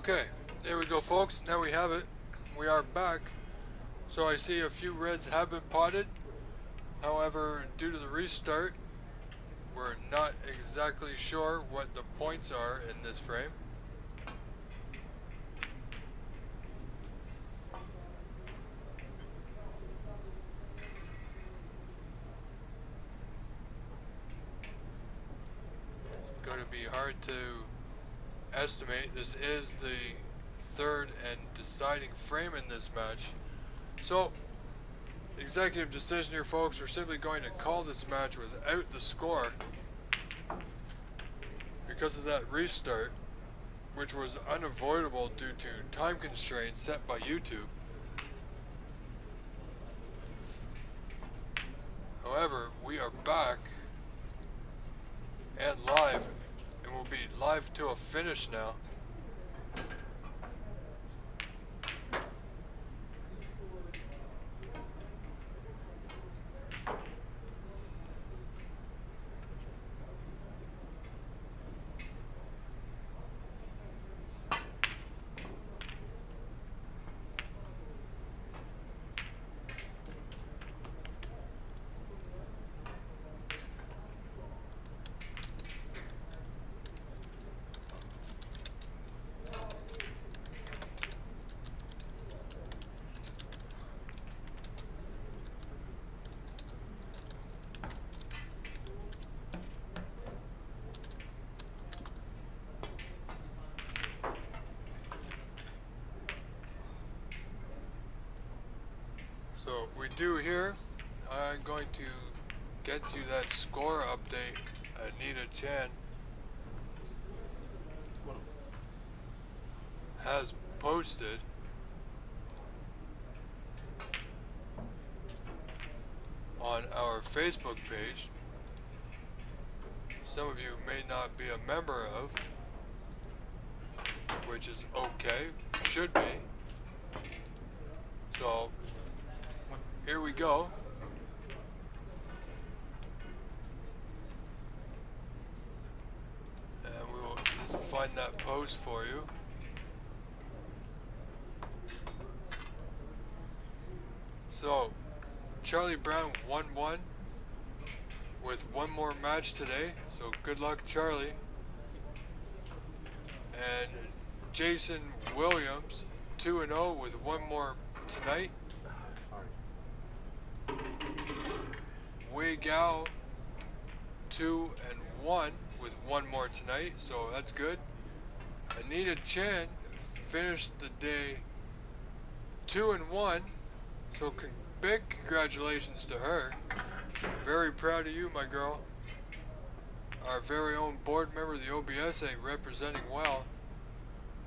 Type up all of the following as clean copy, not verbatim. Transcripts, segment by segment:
Okay, there we go, folks. Now we have it. We are back. So I see a few reds have been potted. However, due to the restart, we're not exactly sure what the points are in this frame. It's going to be hard to estimate. This is the third and deciding frame in this match. So, executive decision here, folks. We're simply going to call this match without the score because of that restart, which was unavoidable due to time constraints set by YouTube. However, we are back and live, and we'll be live to a finish now. So we do here, I'm going to get you that score update. Anita Chan has posted on our Facebook page. Some of you may not be a member of, which is okay, should be. So here we go. And we will just find that post for you. So Charlie Brown 1-1 with one more match today. So good luck, Charlie. And Jason Williams 2-0 with one more tonight. Wei Gao 2-1 with one more tonight, so that's good. Anita Chen finished the day 2-1, so big congratulations to her. Very proud of you, my girl. Our very own board member of the OBSA representing well.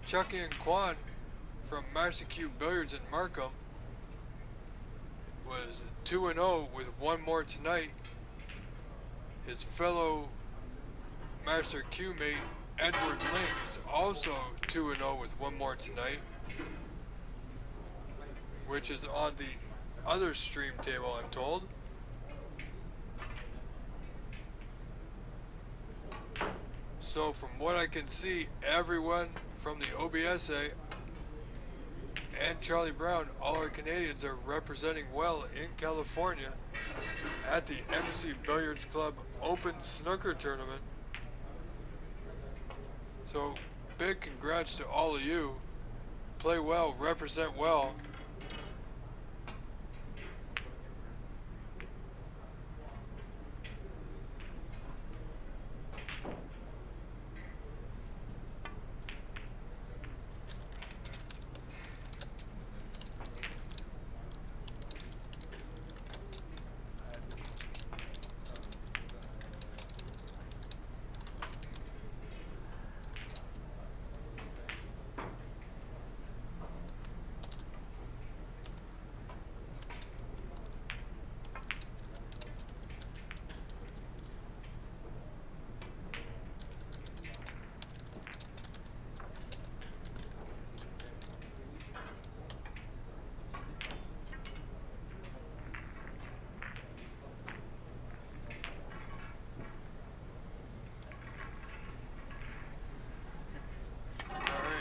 Chucky and Kwan from Master Q Billiards in Markham was 2-0 with one more tonight. His fellow Master Q mate Edward Link is also 2-0 with one more tonight, which is on the other stream table, I'm told. So from what I can see, everyone from the OBSA and Charlie Brown, all our Canadians, are representing well in California at the Embassy Billiards Club Open Snooker Tournament. So big congrats to all of you. Play well, represent well.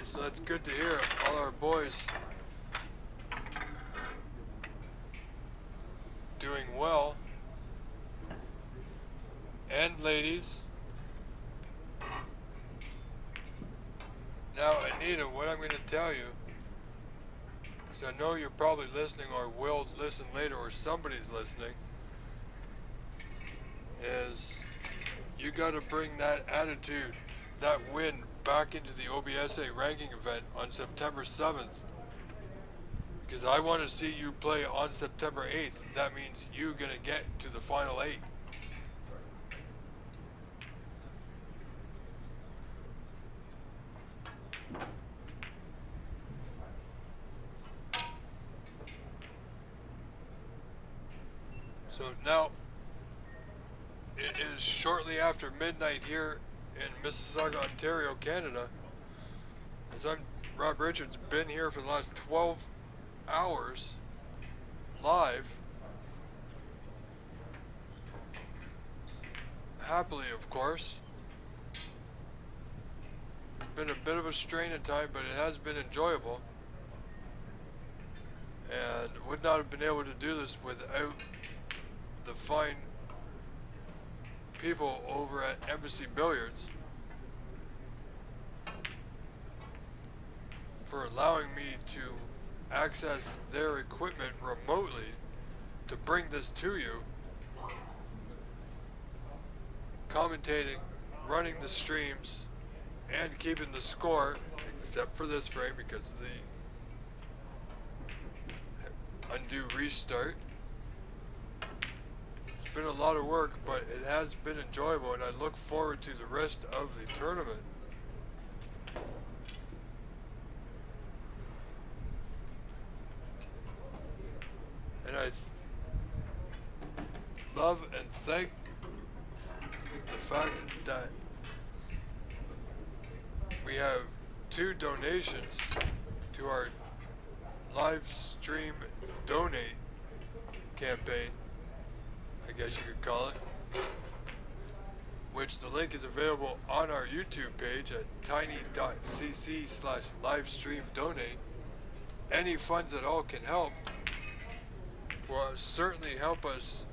Alright, so that's good to hear. All our boys doing well. And ladies. Now, Anita, what I'm going to tell you, because I know you're probably listening or will listen later or somebody's listening, is you got to bring that attitude, that win, back into the OBSA ranking event on September 7th. Because I want to see you play on September 8th. That means you're going to get to the final 8. So now, it is shortly after midnight here in Mississauga, Ontario, Canada. As I'm Rob Richards, been here for the last 12 hours live. Happily, of course. It's been a bit of a strain at time, but it has been enjoyable. And would not have been able to do this without the fine people over at Embassy Billiards for allowing me to access their equipment remotely to bring this to you, commentating, running the streams, and keeping the score, except for this frame because of the undue restart. It's been a lot of work, but it has been enjoyable, and I look forward to the rest of the tournament. And I love and thank the fact that we have 2 donations to our live stream donate campaign, I guess you could call it, which the link is available on our YouTube page at tiny.cc/livestreamdonate. Any funds at all can help, will certainly help us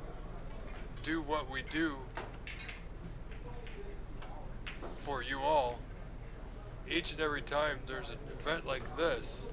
do what we do for you all each and every time there's an event like this.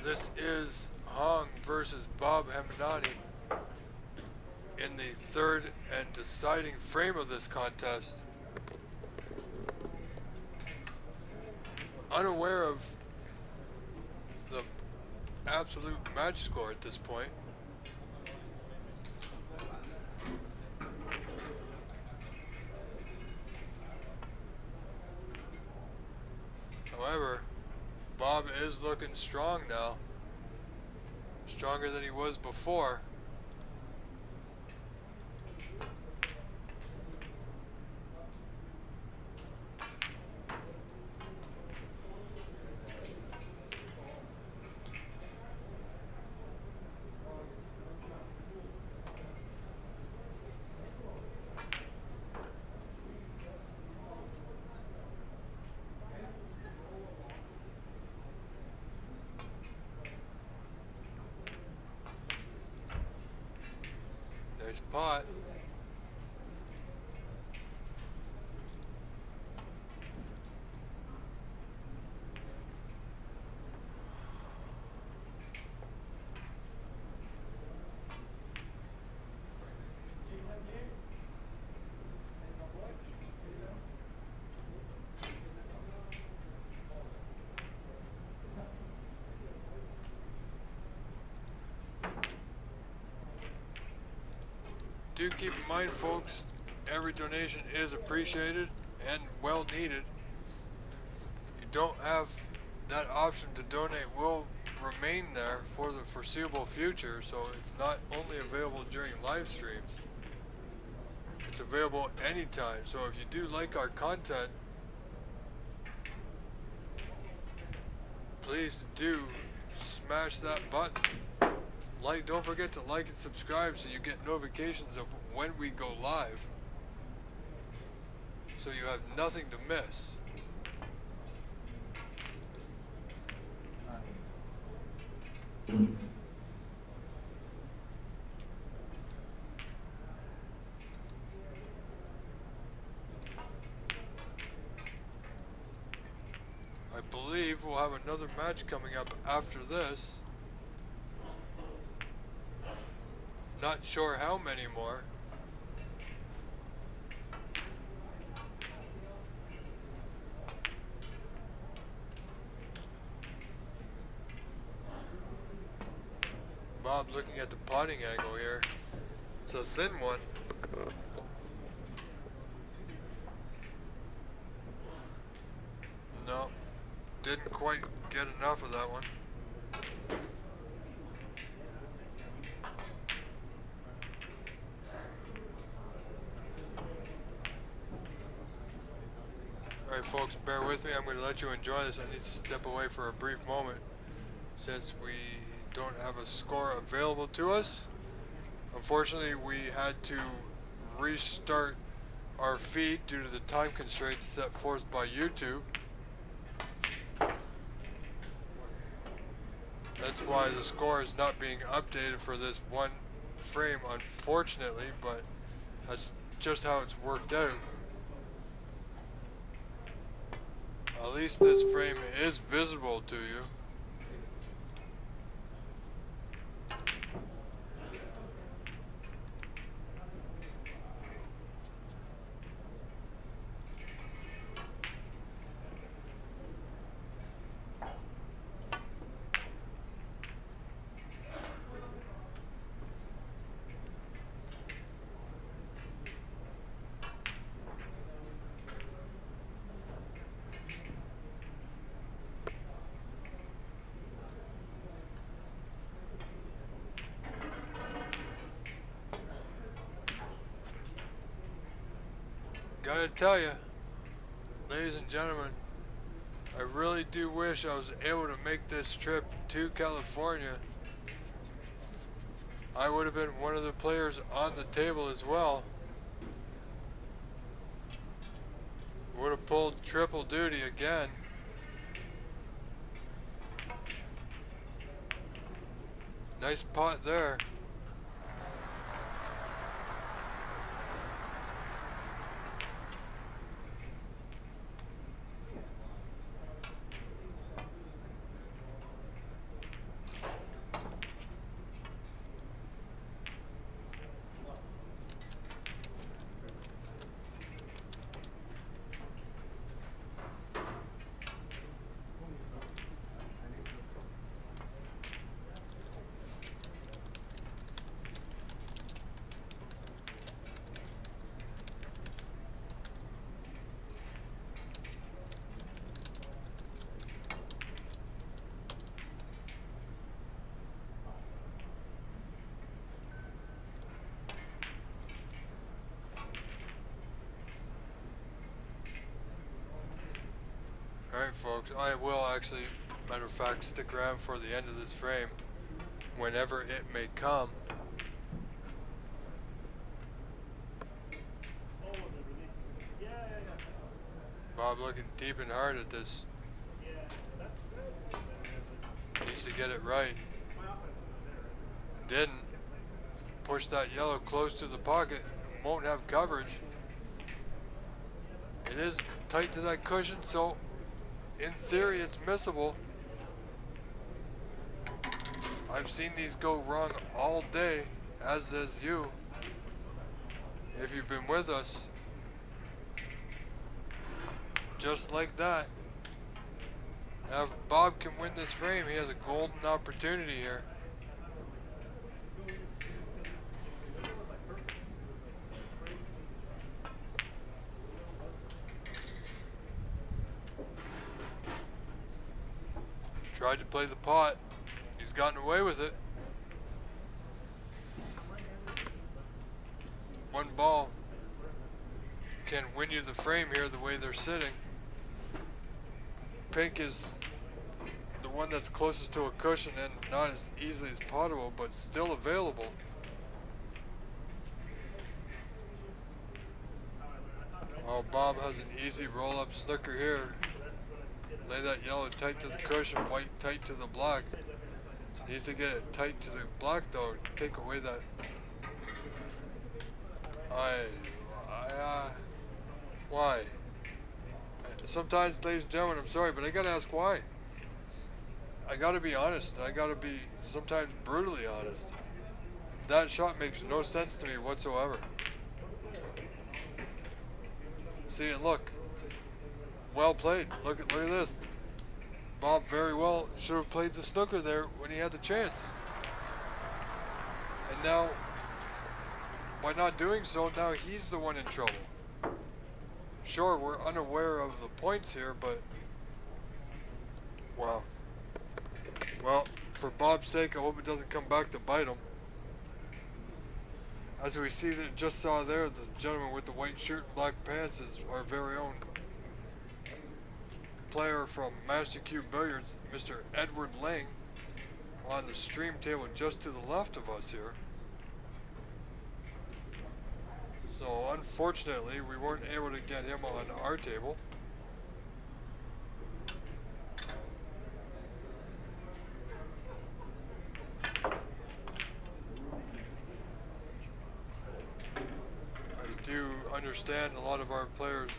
This is Hong versus Bob Hamadani in the third and deciding frame of this contest. Unaware of the absolute match score at this point. However, Bob is looking strong now. Stronger than he was before. Nice pot. Do keep in mind, folks, every donation is appreciated and well needed. You don't have that option to donate will remain there for the foreseeable future, so it's not only available during live streams, it's available anytime. So if you do like our content, please do smash that button. Don't forget to like and subscribe so you get notifications of when we go live, so you have nothing to miss. I believe we'll have another match coming up after this. Not sure how many more. Bob looking at the potting angle here. It's a thin one. No, didn't quite get enough of that one. Alright folks, bear with me. I'm going to let you enjoy this. I need to step away for a brief moment since we don't have a score available to us. Unfortunately, we had to restart our feed due to the time constraints set forth by YouTube. That's why the score is not being updated for this one frame, unfortunately, but that's just how it's worked out. At least this frame is visible to you. Gotta tell you, ladies and gentlemen, I really do wish I was able to make this trip to California. I would have been one of the players on the table as well. Would have pulled triple duty again. Nice pot there. Alright folks, I will actually, matter of fact, stick around for the end of this frame, whenever it may come. Bob looking deep and hard at this. Needs to get it right. Didn't. Push that yellow close to the pocket. Won't have coverage. It is tight to that cushion, so in theory it's missable. I've seen these go wrong all day, as has you, if you've been with us. Just like that. Now if Bob can win this frame, he has a golden opportunity here. Tried to play the pot. He's gotten away with it. One ball can win you the frame here the way they're sitting. Pink is the one that's closest to a cushion and not as easily as potable, but still available. Oh, Bob has an easy roll-up snooker here. Lay that yellow tight to the cushion, white tight to the black. Needs to get it tight to the black though. Take away that. Why? Sometimes, ladies and gentlemen, I'm sorry, but I gotta ask why. I gotta be honest. I gotta be sometimes brutally honest. That shot makes no sense to me whatsoever. See, and look. Well played. Look at this. Bob very well should have played the snooker there when he had the chance. And now, by not doing so, now he's the one in trouble. Sure, we're unaware of the points here, but wow. Well, for Bob's sake, I hope it doesn't come back to bite him. As we see, just saw there, the gentleman with the white shirt and black pants is our very own player from Master Cube Billiards, Mr. Edward Lang, on the stream table just to the left of us here. So unfortunately, we weren't able to get him on our table. I do understand a lot of our players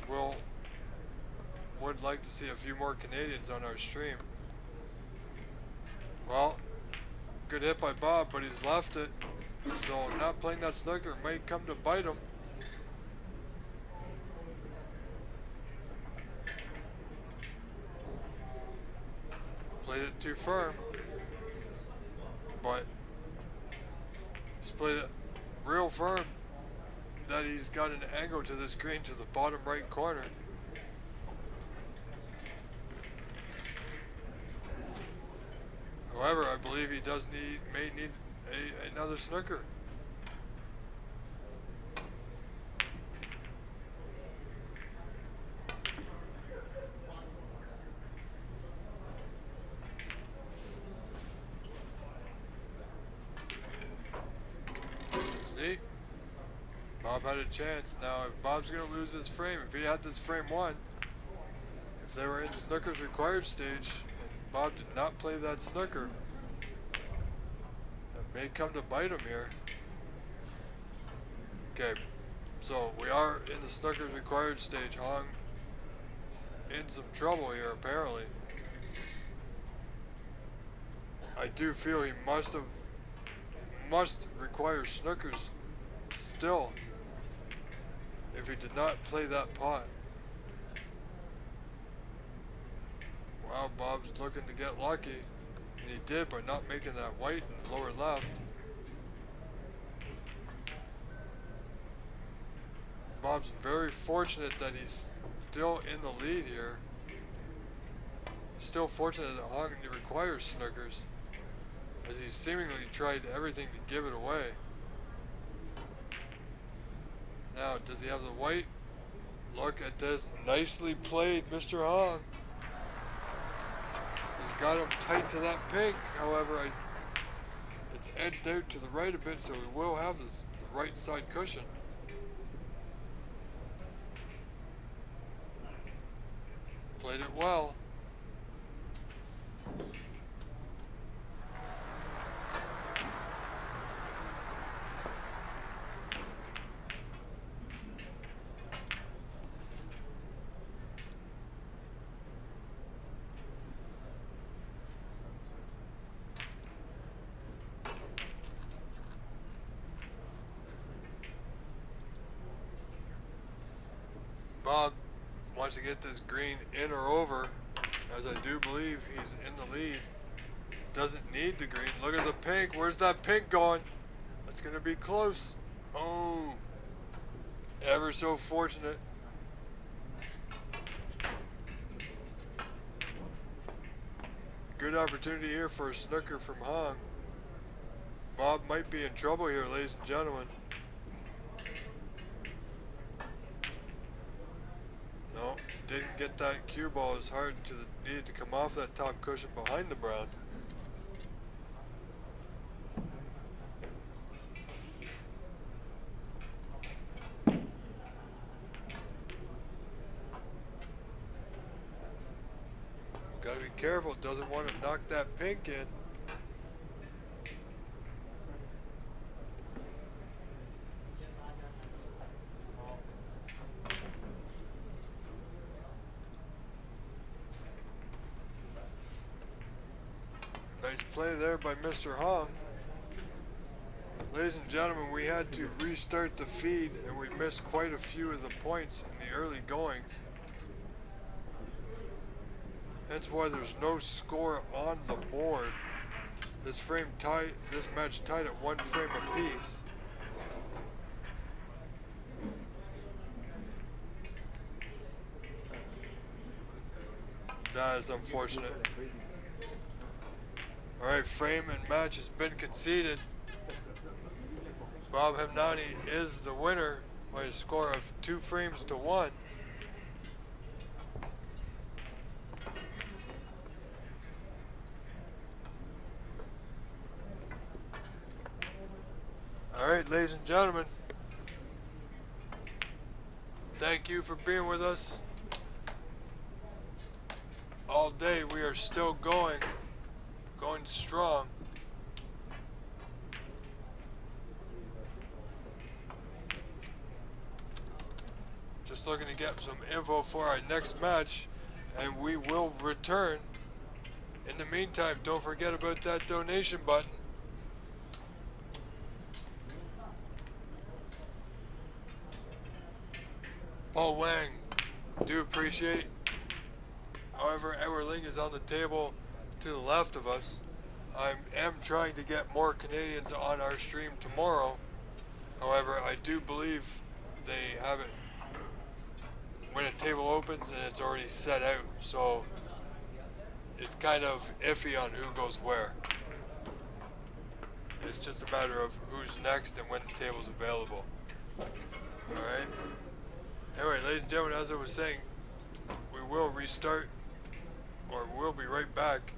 would like to see a few more Canadians on our stream. Well, good hit by Bob, but he's left it. So not playing that snooker may come to bite him. Played it too firm, but he's played it real firm that he's got an angle to this green to the bottom right corner. However, I believe he may need another snooker. See? Bob had a chance. Now, if Bob's going to lose this frame, if he had this frame won, if they were in snooker's required stage, and Bob did not play that snooker, that may come to bite him here. Okay, so we are in the snooker's required stage. Hong in some trouble here, apparently. I do feel he must require snookers still if he did not play that pot. Wow, Bob's looking to get lucky, and he did by not making that white in the lower left. Bob's very fortunate that he's still in the lead here. He's still fortunate that Hong requires snookers, as he seemingly tried everything to give it away. Now, does he have the white? Look at this. Nicely played, Mr. Hong. got him tight to that pink. However, it's edged out to the right a bit, so we will have the right side cushion. Played it well. Bob wants to get this green in or over, as I do believe he's in the lead. Doesn't need the green. Look at the pink. Where's that pink going? That's going to be close. Oh, ever so fortunate. Good opportunity here for a snooker from Hong. Bob might be in trouble here, ladies and gentlemen. No, didn't get that cue ball as hard to needed to come off that top cushion behind the brown. Gotta be careful, doesn't want to knock that pink in. Nice play there by Mr. Hong. Ladies and gentlemen, we had to restart the feed and we missed quite a few of the points in the early goings. Hence why there's no score on the board. This match tied at 1 frame apiece. That is unfortunate. Alright, frame and match has been conceded. Bob Hamnani is the winner by a score of 2 frames to 1. Alright, ladies and gentlemen, thank you for being with us. All day we are still going strong. Just looking to get some info for our next match, and we will return. In the meantime, don't forget about that donation button. Paul Wang, do appreciate. However, Edward Ling is on the table to the left of us. I am trying to get more Canadians on our stream tomorrow. However, I do believe they have it when a table opens and it's already set out, so it's kind of iffy on who goes where. It's just a matter of who's next and when the table's available. Alright. Anyway, ladies and gentlemen, as I was saying, we will restart, or we'll be right back.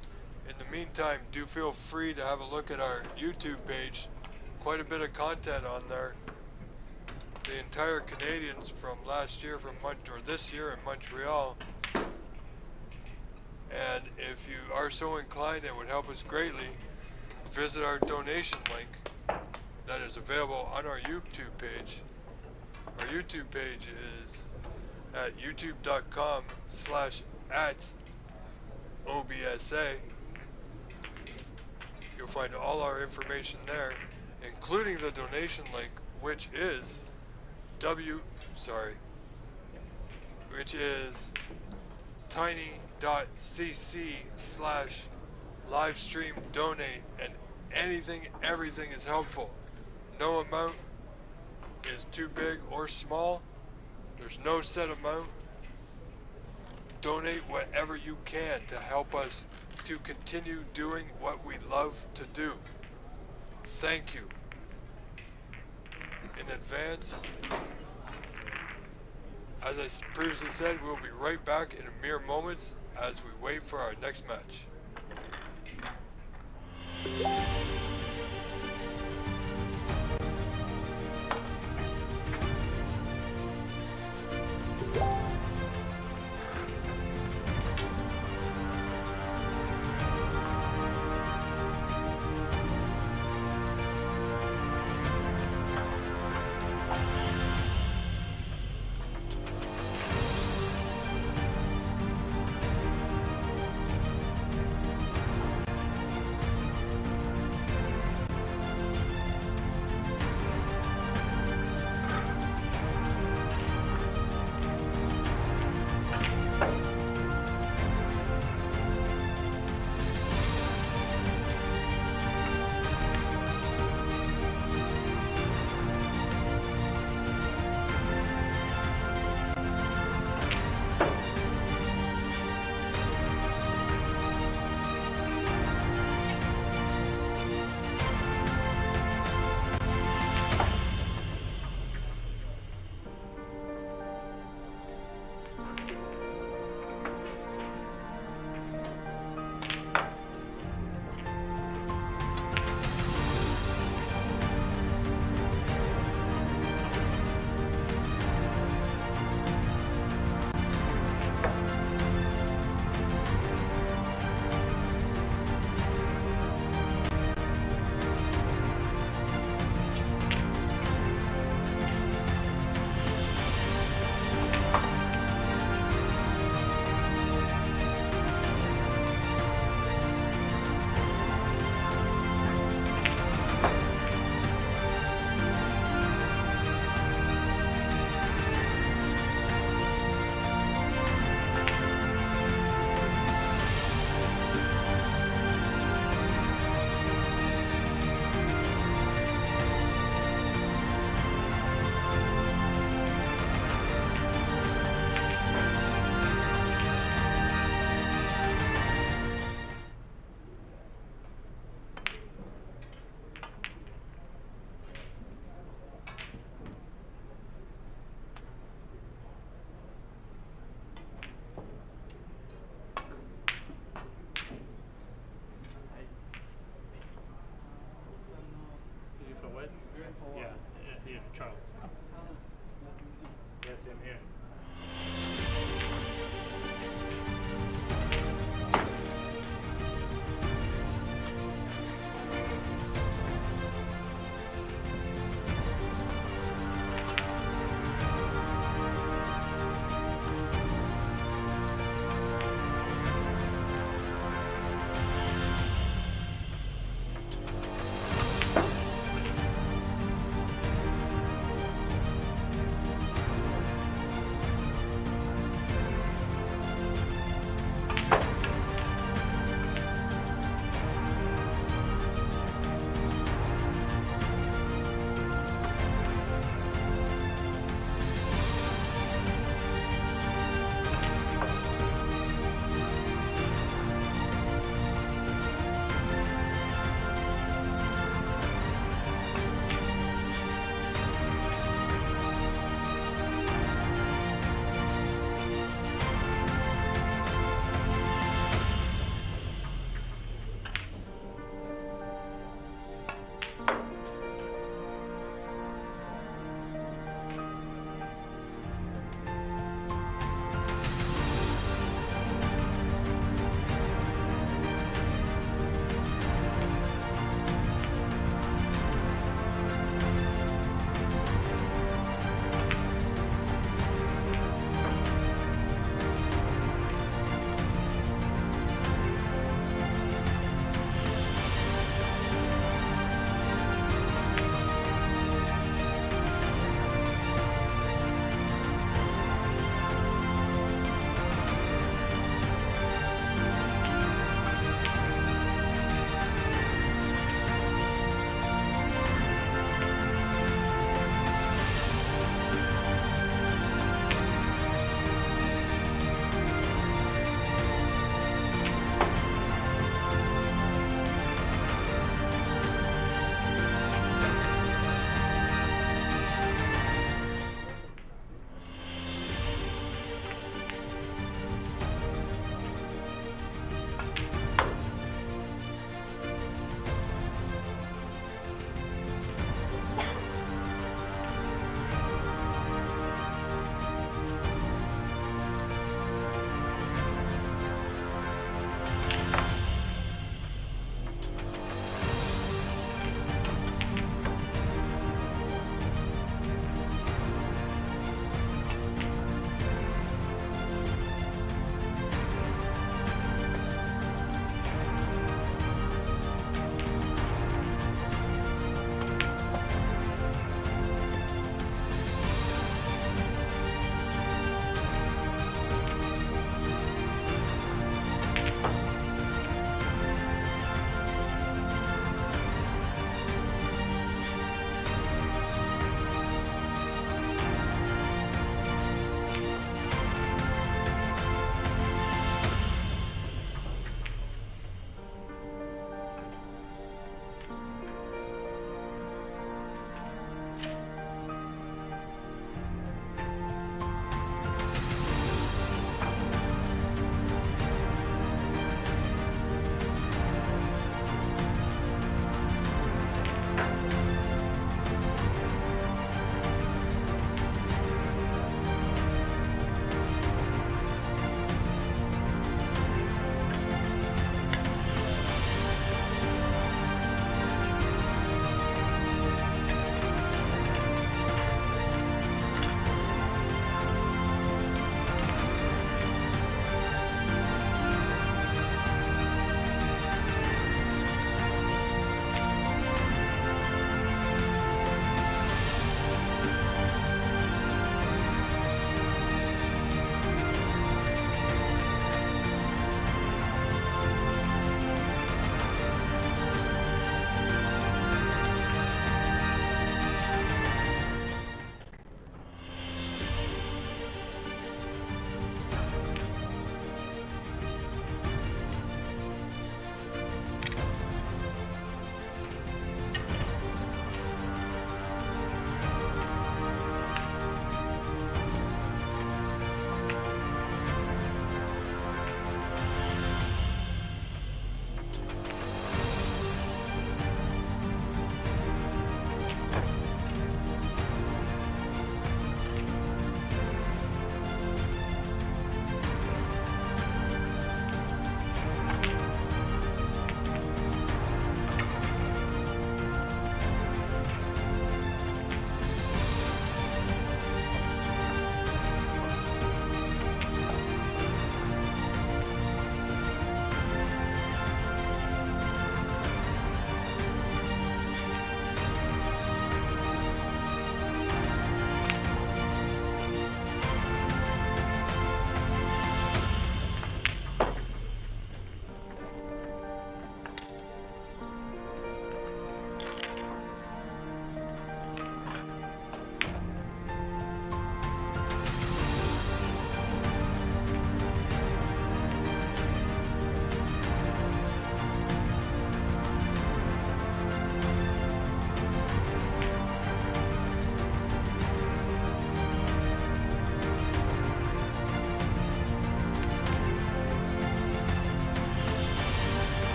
In the meantime, do feel free to have a look at our YouTube page. Quite a bit of content on there. The entire Canadians from last year or this year in Montreal. And if you are so inclined, it would help us greatly. Visit our donation link that is available on our YouTube page. Our YouTube page is at youtube.com/@OBSA. You'll find all our information there, including the donation link, which is tiny.cc/livestream donate, and everything is helpful. No amount is too big or small. There's no set amount. Donate whatever you can to help us to continue doing what we love to do. Thank you in advance. As I previously said, we'll be right back in a mere moments as we wait for our next match.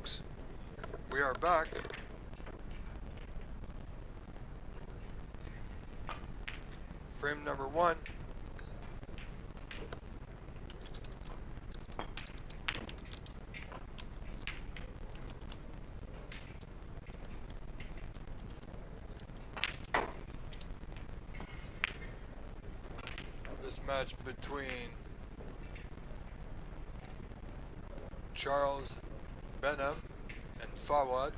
folks. We are back. Frame number 1. This match between Charles Benham and Fawad.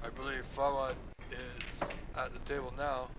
I believe Fawad is at the table now.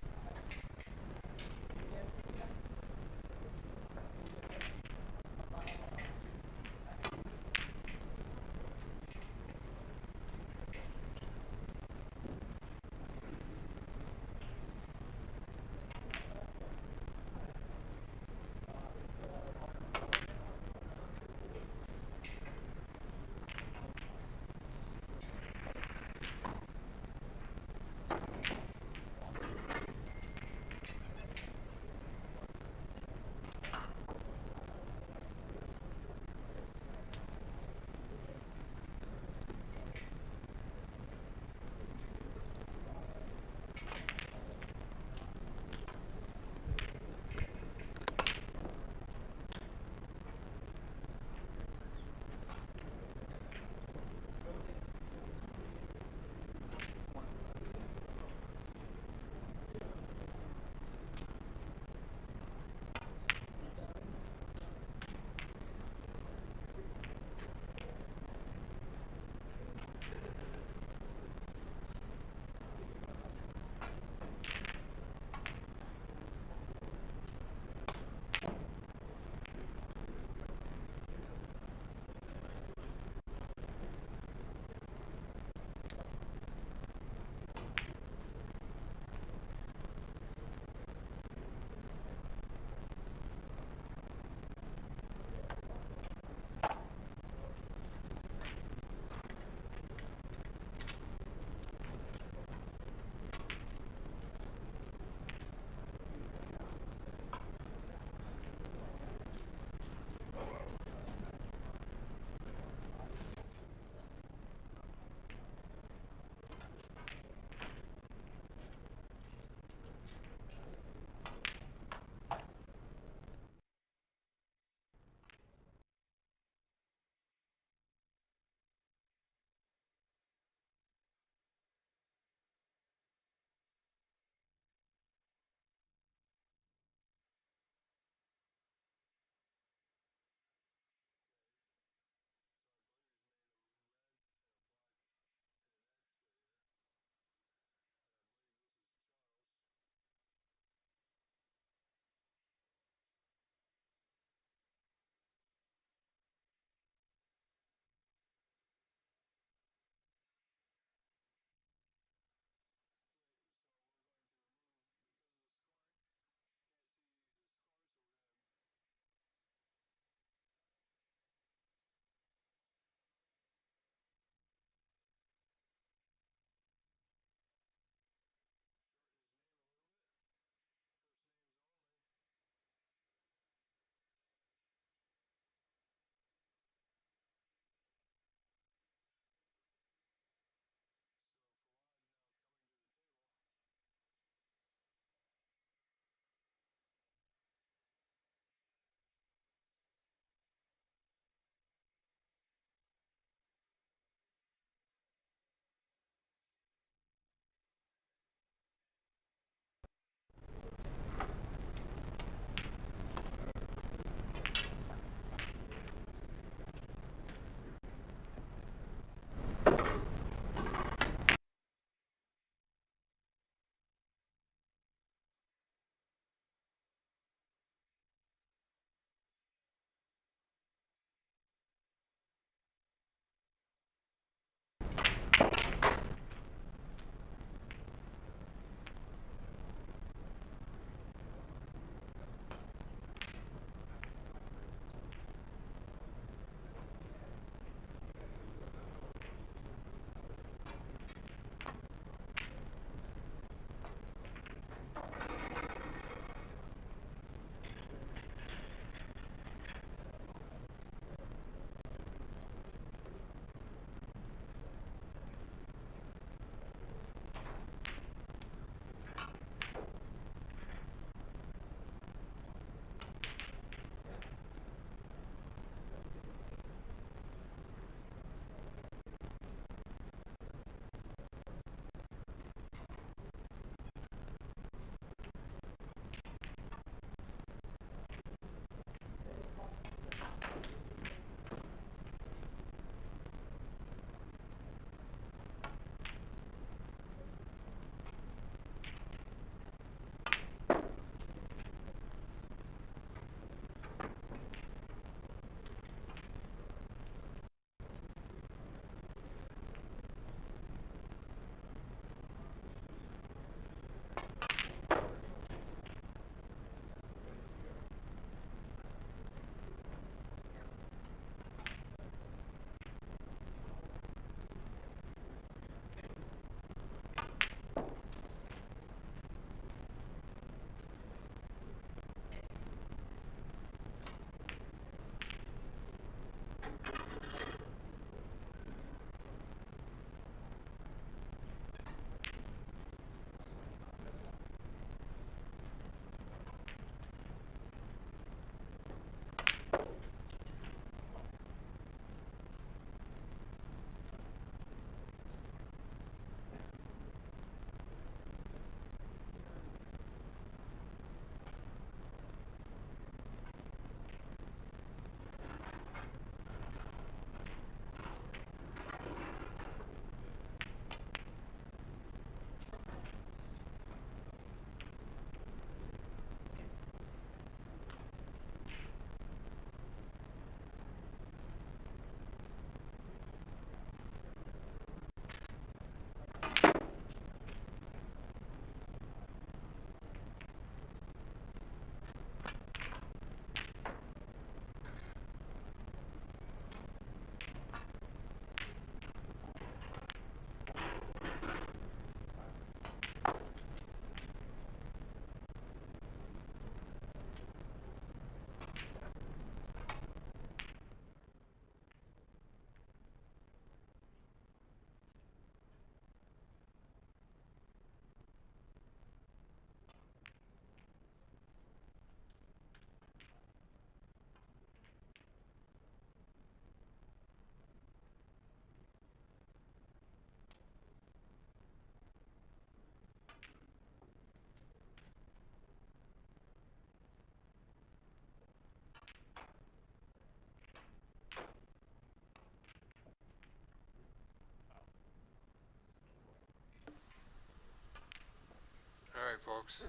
Alright, folks.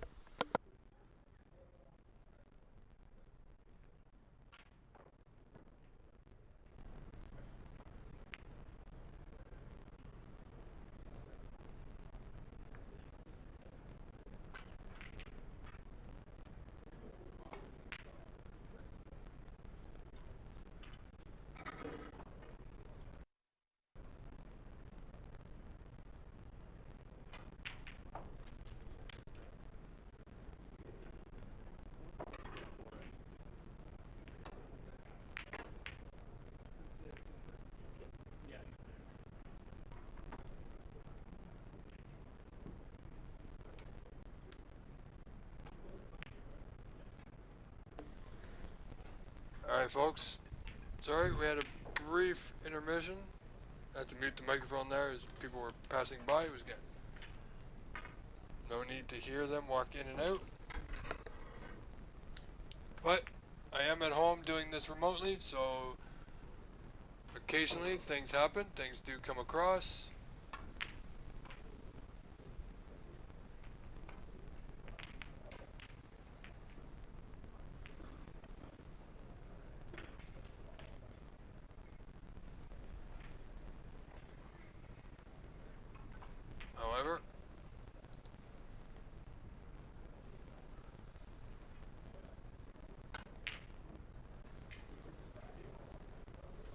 Alright, folks. Sorry, we had a brief intermission. I had to mute the microphone there as people were passing by. It was getting no need to hear them walk in and out. But I am at home doing this remotely, so occasionally things happen. Things do come across. However,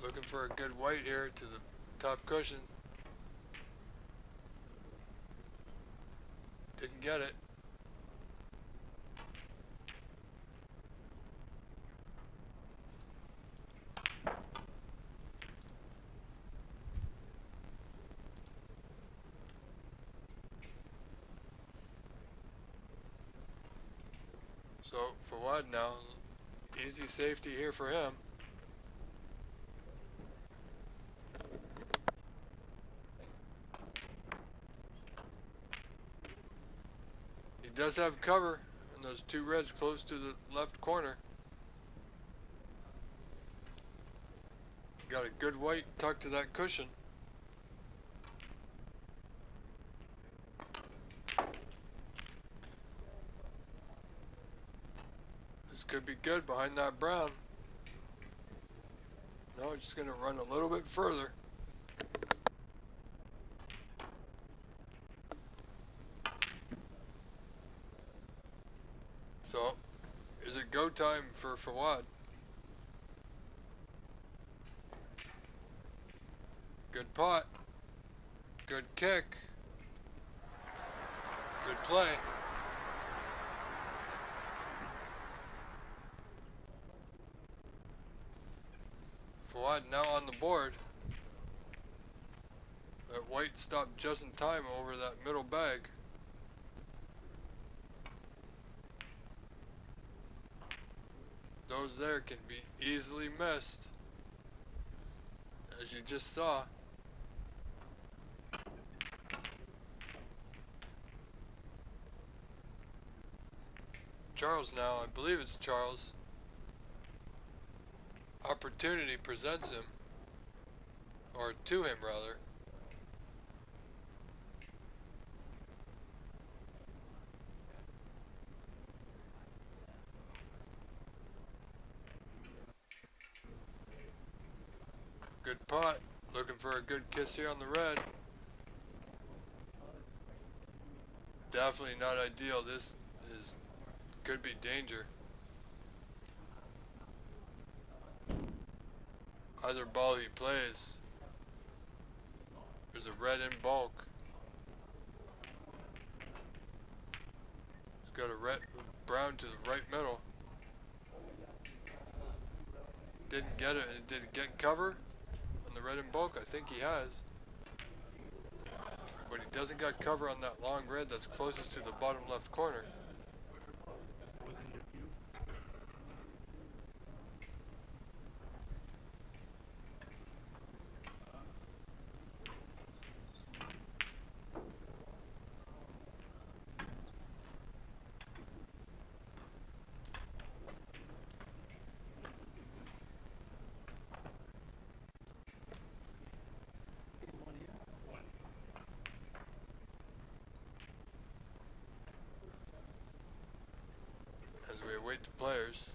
looking for a good white here to the top cushion. Didn't get it. So for Fawad now, easy safety here for him. He does have cover in those two reds close to the left corner. Got a good white tucked to that cushion. This could be good behind that brown. No, it's just gonna run a little bit further. So, is it go time for Fawad? Good pot. Good kick. Good play. Fawad now on the board. That white stopped just in time over that middle bag. Those there can be easily missed, as you just saw. Charles now, I believe it's Charles. Opportunity presents him, or to him rather. Good pot, looking for a good kiss here on the red. Definitely not ideal. This is could be danger. Either ball he plays, there's a red in bulk. He's got a red, brown to the right middle. Didn't get it. Did it get cover on the red in bulk? I think he has. But he doesn't got cover on that long red that's closest to the bottom left corner. wait the players.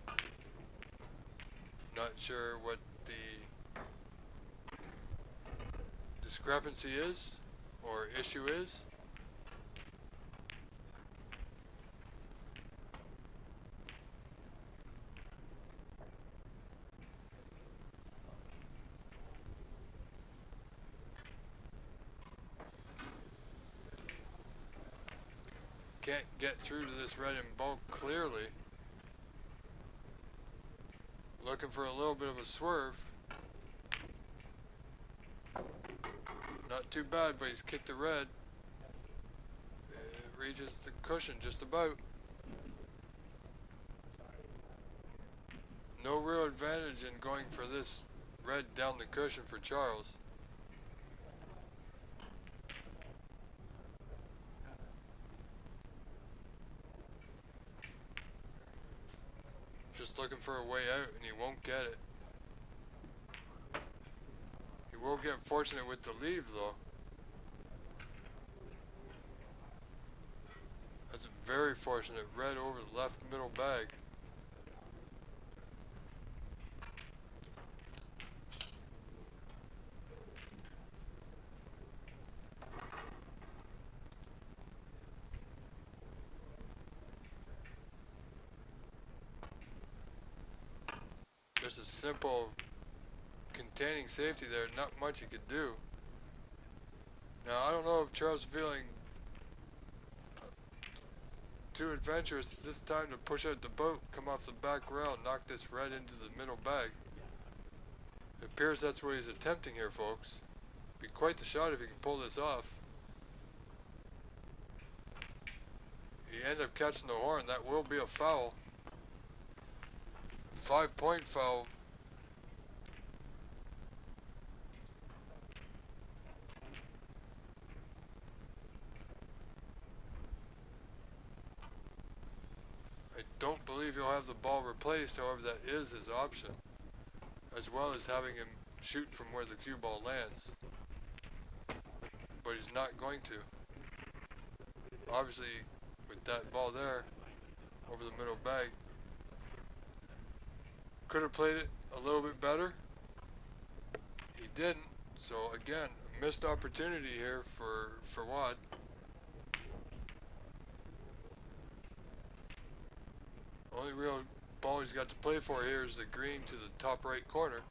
Not sure what the discrepancy is or issue is. Can't get through to this red in bulk clearly. Looking for a little bit of a swerve. Not too bad, but he's kicked the red. It reaches the cushion just about. No real advantage in going for this red down the cushion for Charles. Just looking for a way out and he won't get it. He will get fortunate with the leave though. That's a very fortunate red over the left middle bag. Just a simple containing safety there, not much he could do. Now I don't know if Charles is feeling too adventurous. It's this time to push out the boat, come off the back rail, and knock this red into the middle bag. It appears that's what he's attempting here, folks. Be quite the shot if he can pull this off. He ended up catching the horn. That will be a foul. 5-point foul. I don't believe he'll have the ball replaced, however that is his option. As well as having him shoot from where the cue ball lands. But he's not going to. Obviously, with that ball there, over the middle bag, could have played it a little bit better. He didn't. So again, a missed opportunity here for Watt. Only real ball he's got to play for here is the green to the top right corner.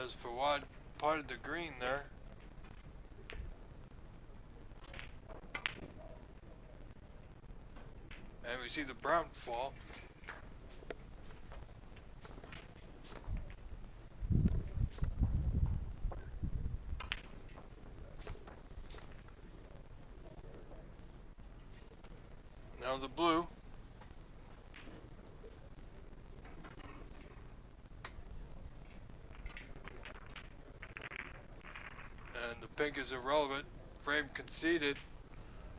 as Fawad potted the green there. And we see the brown fall. Now the blue. And the pink is irrelevant. Frame conceded.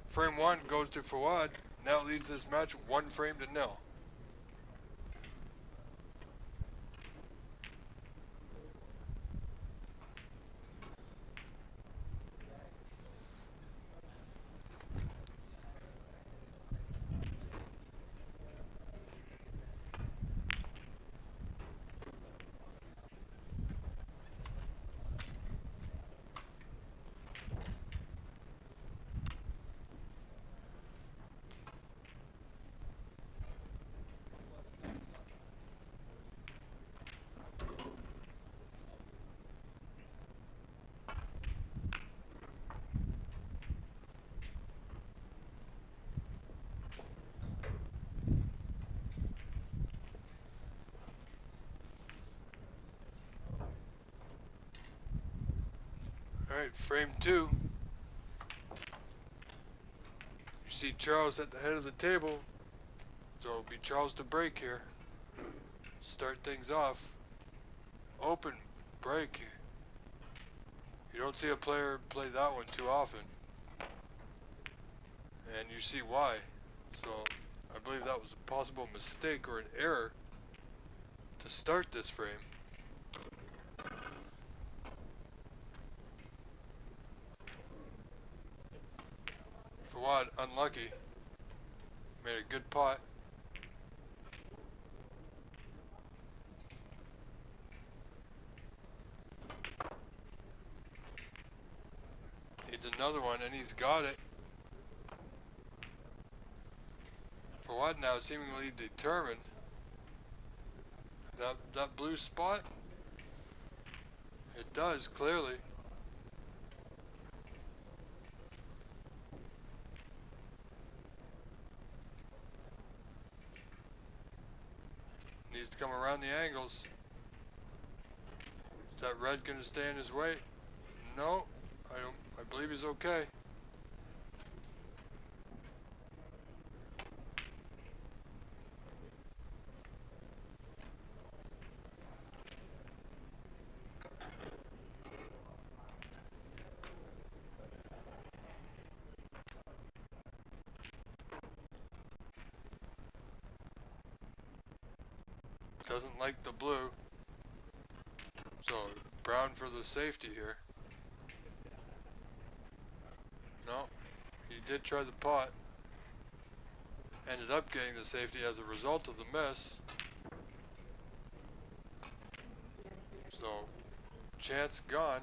Frame 1 goes to Fawad. Now leads this match 1 frame to 0. Alright, frame 2. You see Charles at the head of the table. So it'll be Charles to break here. Start things off. Open, break. You don't see a player play that one too often. And you see why. So I believe that was a possible mistake or an error to start this frame. Fawad unlucky. Made a good pot. Needs another one and he's got it. Fawad now seemingly determined. That blue spot? It does, clearly. Needs to come around the angles. Is that red gonna stay in his way? No, I believe he's okay. Doesn't like the blue. So brown for the safety here. No, he did try the pot. Ended up getting the safety as a result of the miss. So chance gone.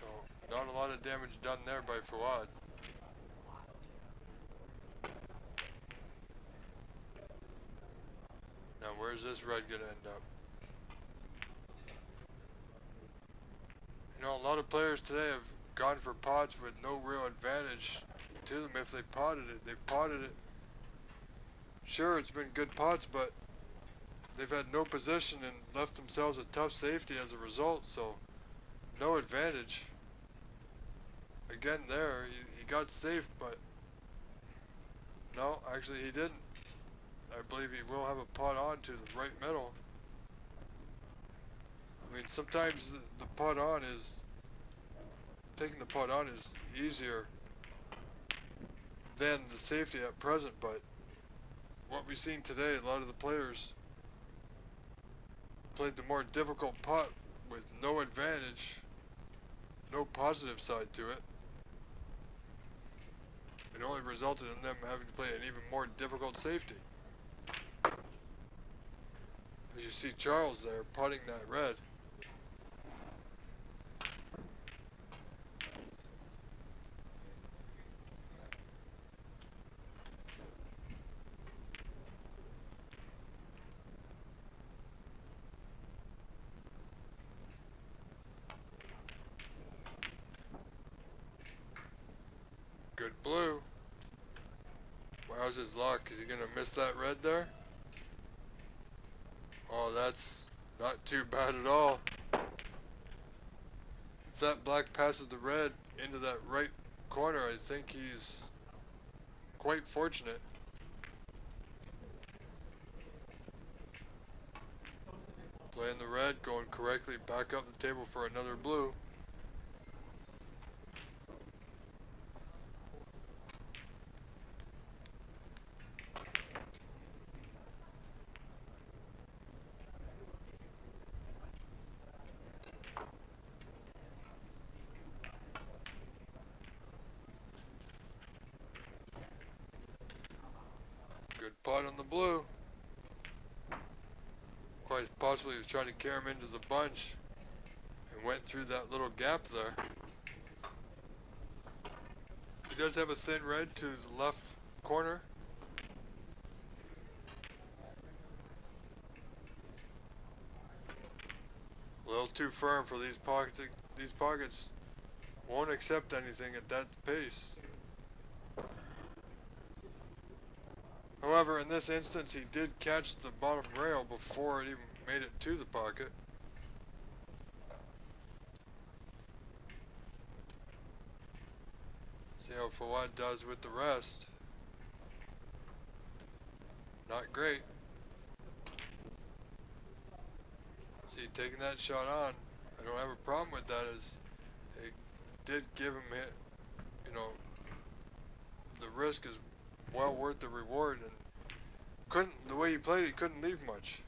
So not a lot of damage done there by Fawad. Now where's this red gonna end up? You know, a lot of players today have gone for pots with no real advantage to them if they potted it. They've potted it. Sure, it's been good pots, but they've had no position and left themselves a tough safety as a result, so no advantage. Again there, he got safe, but no, actually he didn't. I believe he will have a pot on to the right middle. I mean, sometimes the pot on is, taking the pot on is easier than the safety at present, but what we've seen today, a lot of the players played the more difficult pot with no advantage, no positive side to it. It only resulted in them having to play an even more difficult safety. As you see Charles there putting that red. blue. How's his luck? Is he gonna miss that red there? Oh, that's not too bad at all. If that black passes the red into that right corner, I think he's quite fortunate. Playing the red, going correctly back up the table for another blue. Good putt on the blue. Quite possibly he was trying to carry him into the bunch and went through that little gap there. He does have a thin red to the left corner. A little too firm for these pockets. These pockets won't accept anything at that pace. However, in this instance, he did catch the bottom rail before it even made it to the pocket. See how Fawad does with the rest. Not great. See, taking that shot on, I don't have a problem with that, as it did give him, you know, the risk is well worth the reward, and the way he played, he couldn't leave much.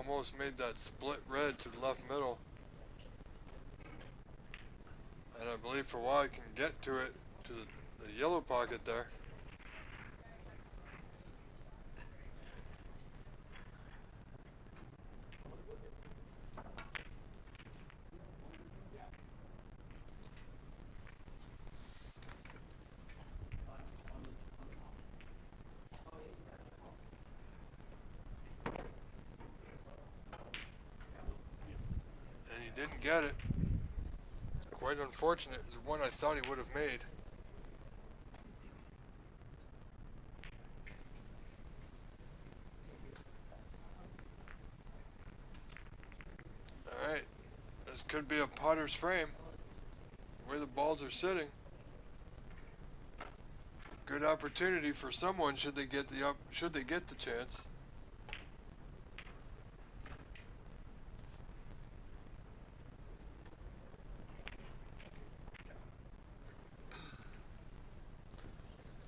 Almost made that split red to the left middle. And I believe Fawad can get to it, to the yellow pocket there. And he didn't get it. Quite unfortunate. It's one I thought he would have made. Alright. This could be a potter's frame. The way the balls are sitting. Good opportunity for someone should they get the chance.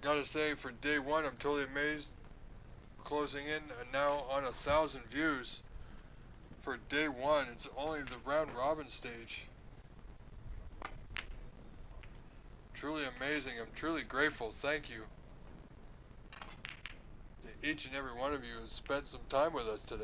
Gotta say, for day one, I'm totally amazed. Closing in now on 1,000 views. For day one, it's only the round robin stage. Truly amazing. I'm truly grateful. Thank you to each and every one of you who has spent some time with us today.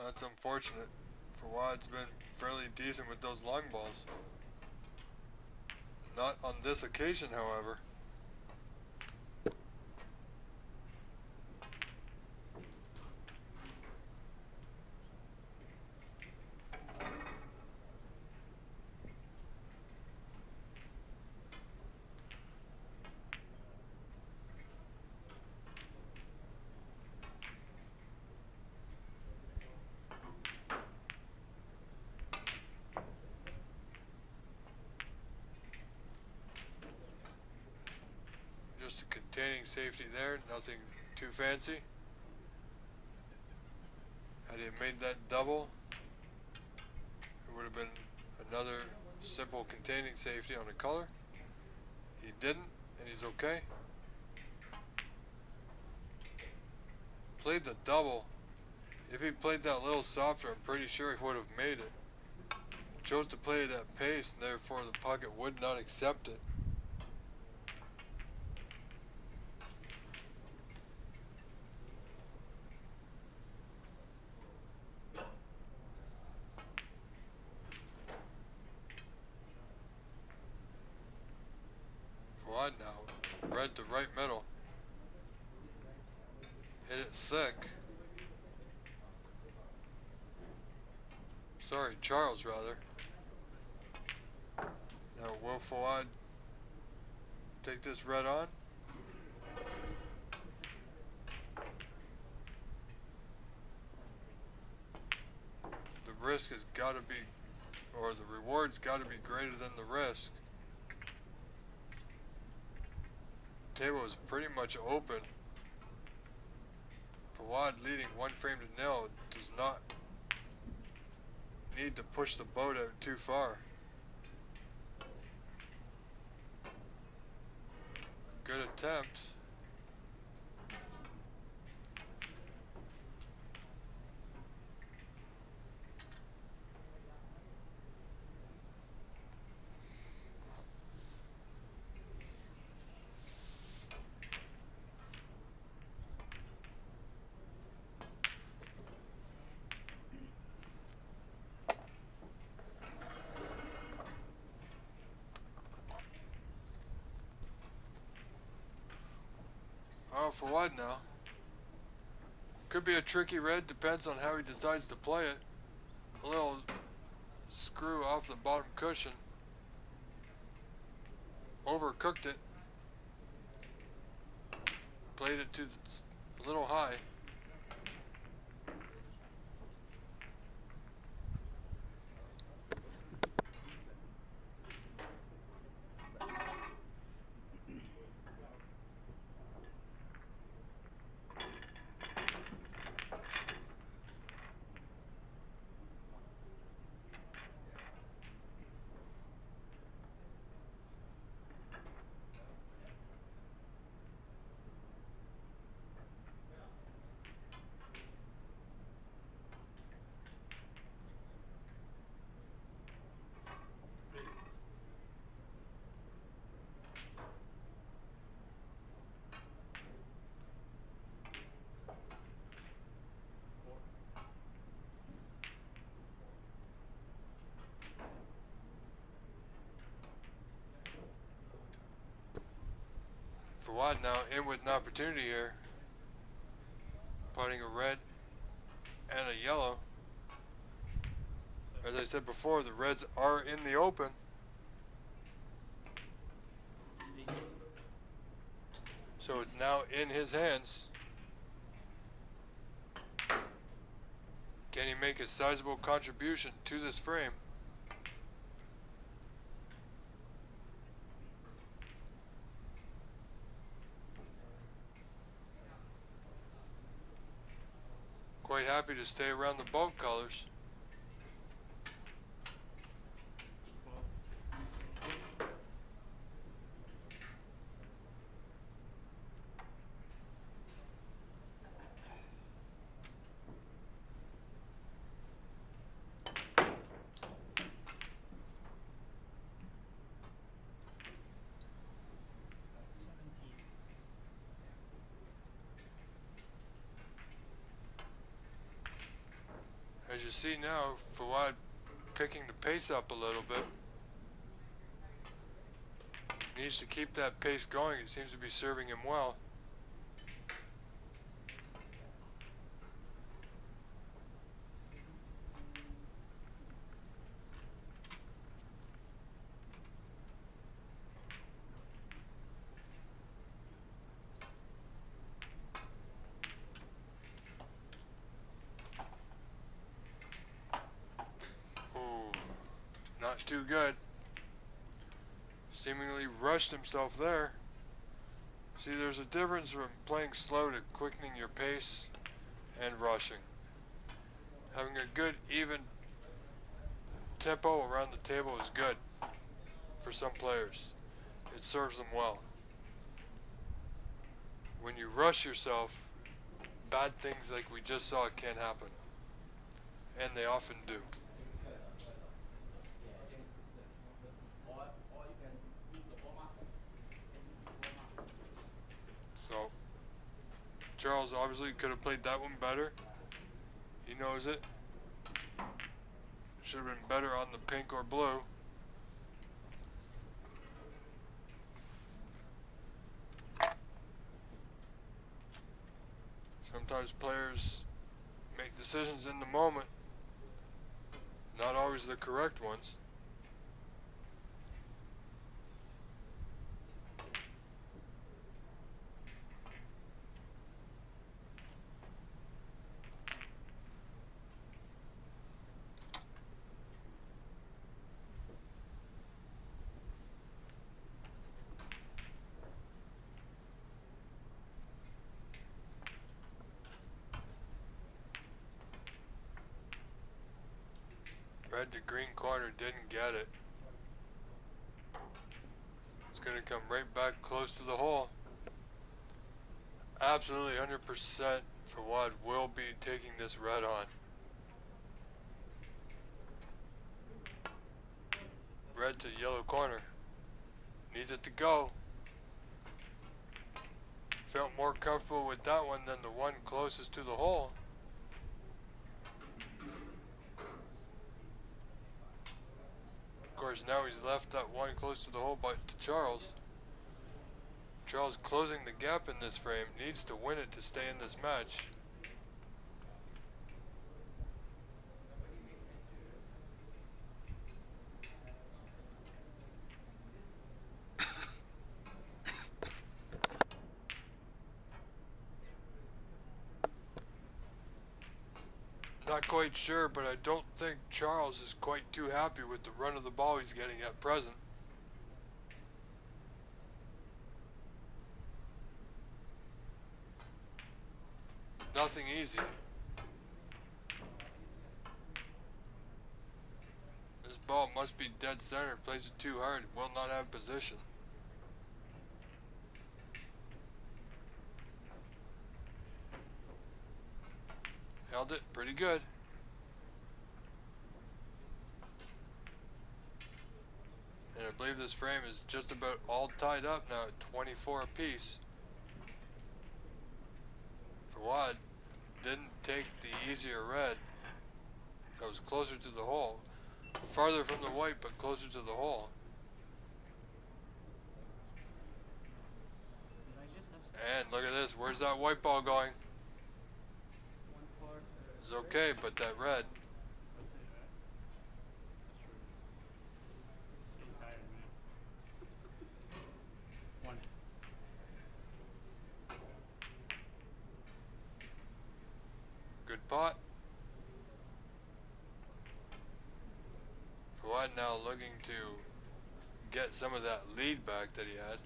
That's unfortunate. Fawad's been fairly decent with those long balls. Not on this occasion, however. Just a containing safety there, nothing too fancy. Had he made that double, It would have been another simple containing safety on the color. He didn't, and he's okay. Played the double. If he played that little softer, I'm pretty sure he would have made it. Chose to play it at pace, and therefore the pocket would not accept it. Fawad now, red to right middle. Hit it thick. Sorry, Charles, rather. Now, will Fawad take this red on? The risk has got to be, or the reward's got to be greater than the risk. Table is pretty much open. Fawad leading 1 frame to 0 does not need to push the boat out too far. Good attempt. Oh, Fawad now. Could be a tricky red, depends on how he decides to play it. A little screw off the bottom cushion. Overcooked it. Played it to a little high. Fawad now in with an opportunity here. Putting a red and a yellow. As I said before, the reds are in the open. So it's now in his hands. Can he make a sizable contribution to this frame? Quite happy to stay around the boat colors. As you see now, Fawad picking the pace up a little bit. Needs to keep that pace going. It seems to be serving him well. Not too good. Seemingly rushed himself there. See, there's a difference from playing slow to quickening your pace and rushing. Having a good, even tempo around the table is good for some players. It serves them well. When you rush yourself, bad things like we just saw can happen. And they often do. So, Charles obviously could have played that one better. He knows it. Should have been better on the pink or blue. Sometimes players make decisions in the moment, not always the correct ones. Red to green corner, didn't get it. It's going to come right back close to the hole. Absolutely 100% Fawad will be taking this red on. Red to yellow corner. Needs it to go. Felt more comfortable with that one than the one closest to the hole. Of course, now he's left that one close to the hole to Charles. Charles closing the gap in this frame, needs to win it to stay in this match. Not quite sure, but I don't think Charles is quite too happy with the run of the ball he's getting at present. Nothing easy. This ball must be dead center. Plays it too hard. Will not have position. Held it pretty good. And I believe this frame is just about all tied up now at 24 apiece. Fawad didn't take the easier red. That was closer to the hole. Farther from the white, but closer to the hole. And look at this. Where's that white ball going? It's okay, but that red. Good pot. Fawad now looking to get some of that lead back that he had.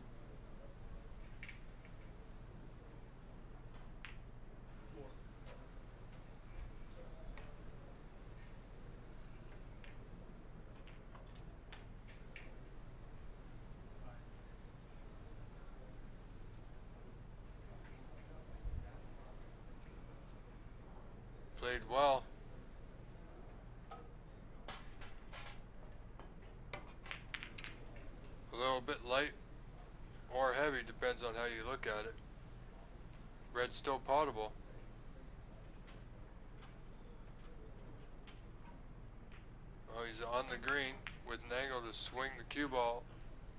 Played well. A little bit light or heavy, depends on how you look at it. Red's still potable. Oh, he's on the green with an angle to swing the cue ball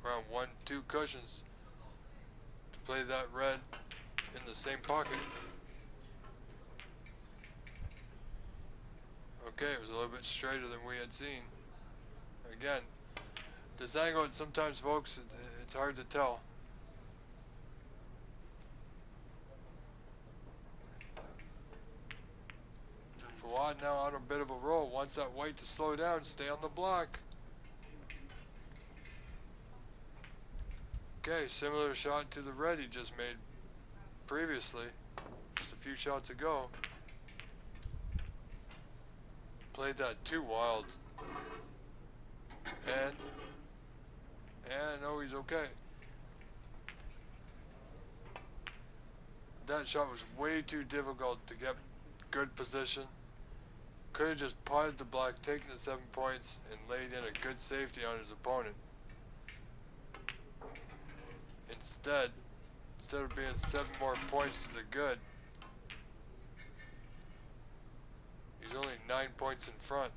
around 1-2 cushions to play that red in the same pocket. Okay, it was a little bit straighter than we had seen. Again, this angle, sometimes folks, it's hard to tell. Fawad now on a bit of a roll, wants that white to slow down, stay on the block. Okay, similar shot to the red he just made previously, just a few shots ago. Played that too wild. And no, he's okay. That shot was way too difficult to get good position. Could have just potted the black, taken the 7 points, and laid in a good safety on his opponent. Instead of being 7 more points to the good, he's only 9 points in front.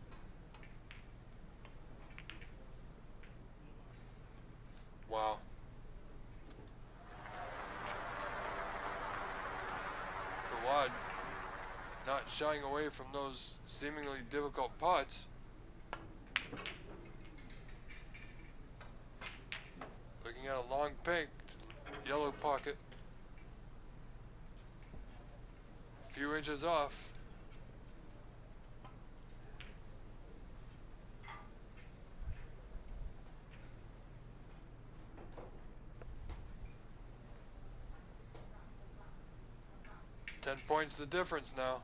Wow. Fawad not shying away from those seemingly difficult pots. Looking at a long pink, yellow pocket. A few inches off. Ten points the difference now.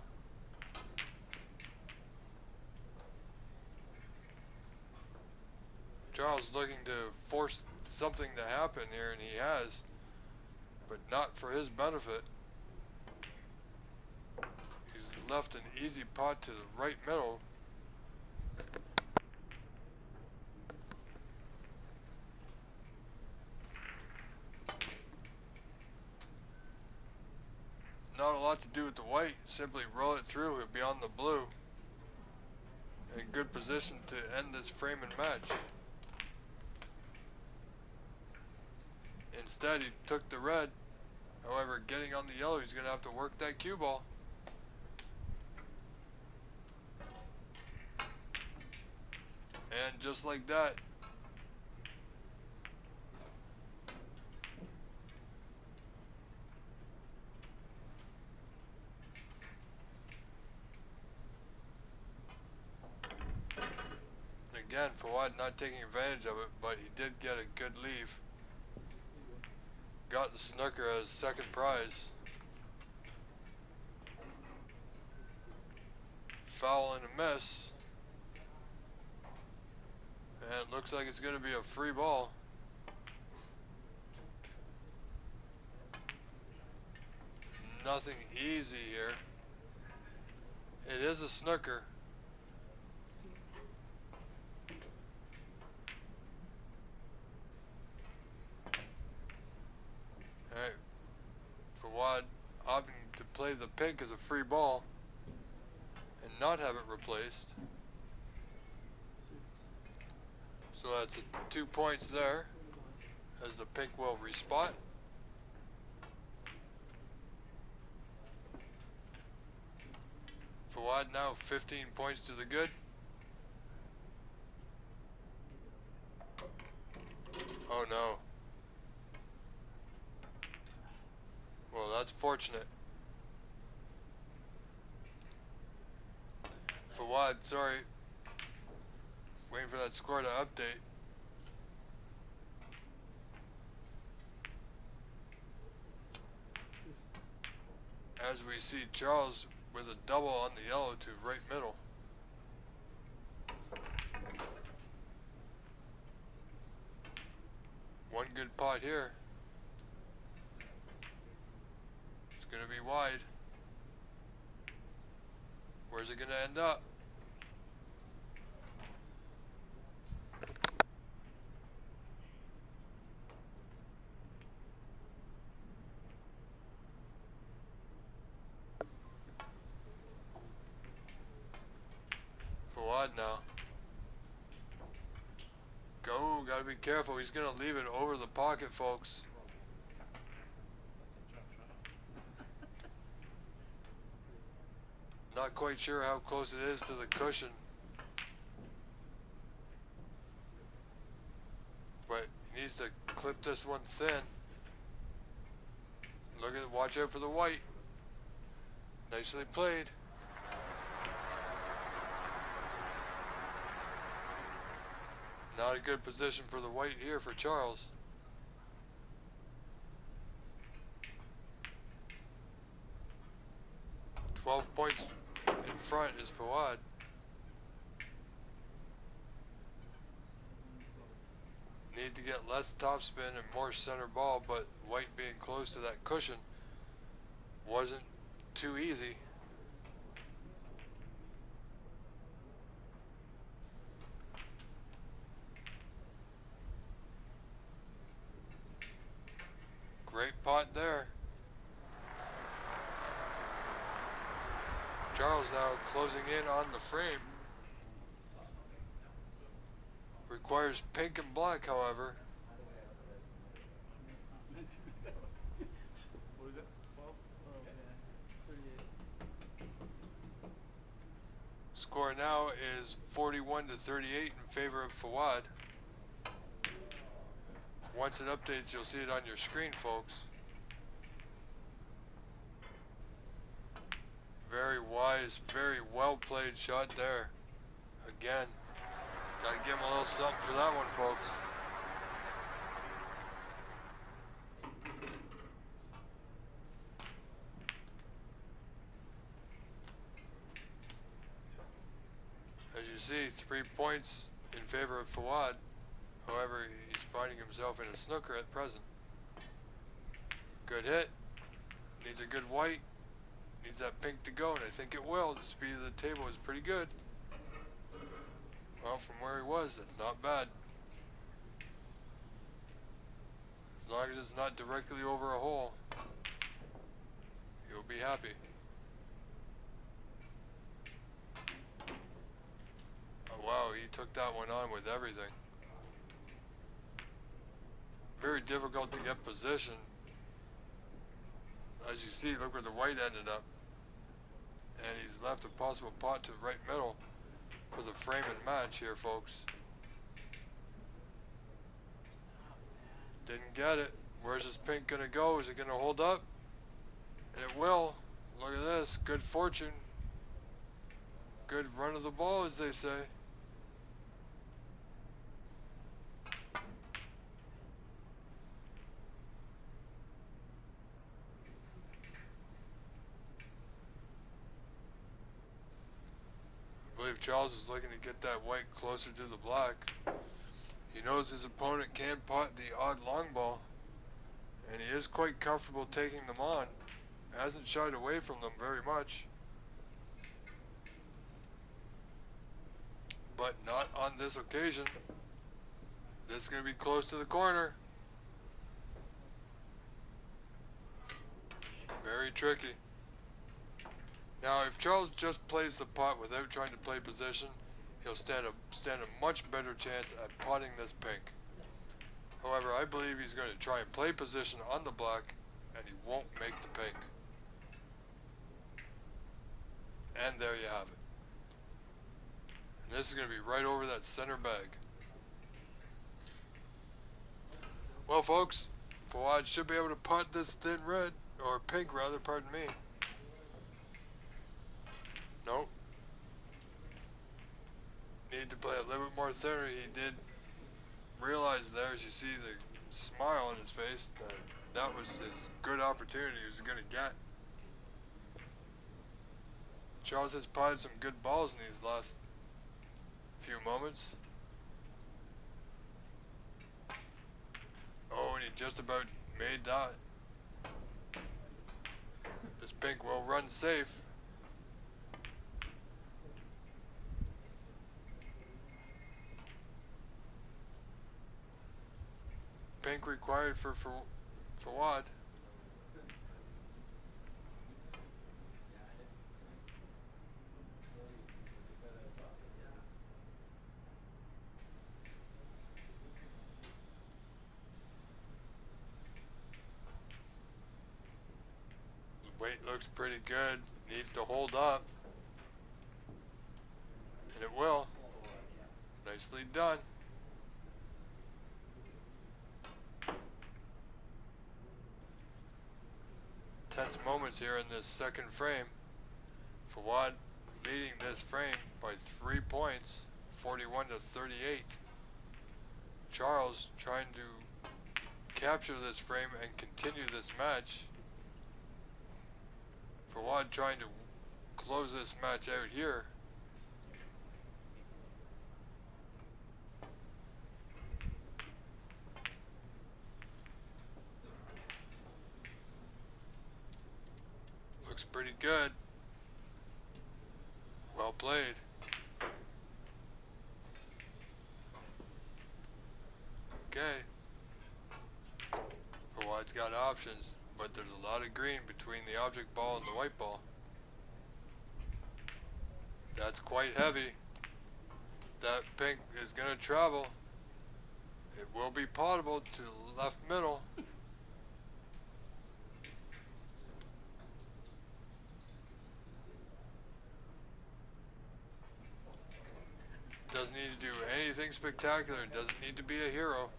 Charles looking to force something to happen here, and he has, but not for his benefit. He's left an easy pot to the right middle. Not a lot to do with the white, simply roll it through, he'll be on the blue. In good position to end this frame and match. Instead, he took the red. However, getting on the yellow, he's going to have to work that cue ball. And just like that, again, Fawad not taking advantage of it, but he did get a good leave. Got the snooker as second prize. Foul and a miss. And it looks like it's going to be a free ball. Nothing easy here. It is a snooker. Alright. Fawad opting to play the pink as a free ball and not have it replaced. So that's 2 points there as the pink will respot. Fawad now 15 points to the good. Oh no. Well, that's fortunate. Fawad, sorry. Waiting for that score to update. As we see Charles with a double on the yellow to right middle. One good pot here. It's going to be wide. Where's it going to end up? Fawad now. Go, gotta be careful. He's gonna leave it over the pocket, folks. Not quite sure how close it is to the cushion. But he needs to clip this one thin. Look at it, watch out for the white. Nicely played. Not a good position for the white here for Charles. "12 points in front is Fawad. Need to get less topspin and more center ball, but white being close to that cushion wasn't too easy. Great pot there. Charles now closing in on the frame. Requires pink and black, however. What was it? 12? Oh, yeah. 38. Score now is 41 to 38 in favor of Fawad. Once it updates, you'll see it on your screen, folks. Very wise, very well played shot there. Again, gotta give him a little something for that one, folks. As you see, 3 points in favor of Fawad. However, he's finding himself in a snooker at present. Good hit. Needs a good white. Needs that pink to go, and I think it will. The speed of the table is pretty good. Well, from where he was, that's not bad. As long as it's not directly over a hole, he'll be happy. Oh, wow, he took that one on with everything. Very difficult to get position. As you see, look where the white ended up. And he's left a possible pot to the right middle for the frame and match here, folks. Didn't get it. Where's this pink gonna go? Is it gonna hold up? It will. Look at this. Good fortune. Good run of the ball, as they say. I believe Charles is looking to get that white closer to the black. He knows his opponent can pot the odd long ball, and he is quite comfortable taking them on. Hasn't shied away from them very much. But not on this occasion. This is going to be close to the corner. Very tricky. Now, if Charles just plays the pot without trying to play position, he'll stand a much better chance at potting this pink. However, I believe he's going to try and play position on the black, and he won't make the pink. And there you have it. And this is going to be right over that center bag. Well, folks, Fawad should be able to pot this thin red, or pink rather, pardon me. Nope. Need to play a little bit more thinner. He did realize there, as you see the smile on his face, that that was his good opportunity he was going to get. Charles has potted some good balls in these last few moments. Oh, and he just about made that. This pink will run safe. Pink required for Fawad. The weight looks pretty good. Needs to hold up. And it will. Nicely done. Tense moments here in this second frame. Fawad leading this frame by 3 points, 41 to 38. Charles trying to capture this frame and continue this match. Fawad trying to close this match out here. Looks pretty good. Well played. Okay. Forwad's got options, but there's a lot of green between the object ball and the white ball. That's quite heavy. That pink is going to travel. It will be potable to the left middle. Doesn't need to do anything spectacular. Doesn't need to be a hero.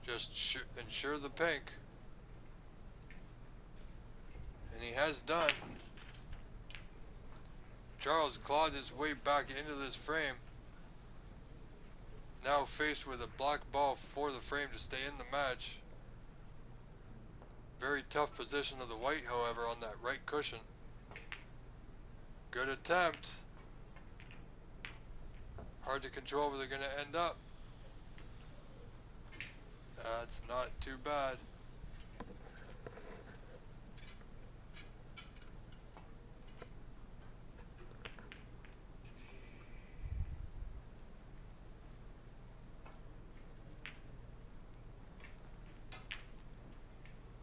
Just ensure the pink. And he has done. Charles clawed his way back into this frame. Now faced with a black ball for the frame to stay in the match. Very tough position of the white, however, on that right cushion. Good attempt. Hard to control where they're going to end up. That's not too bad.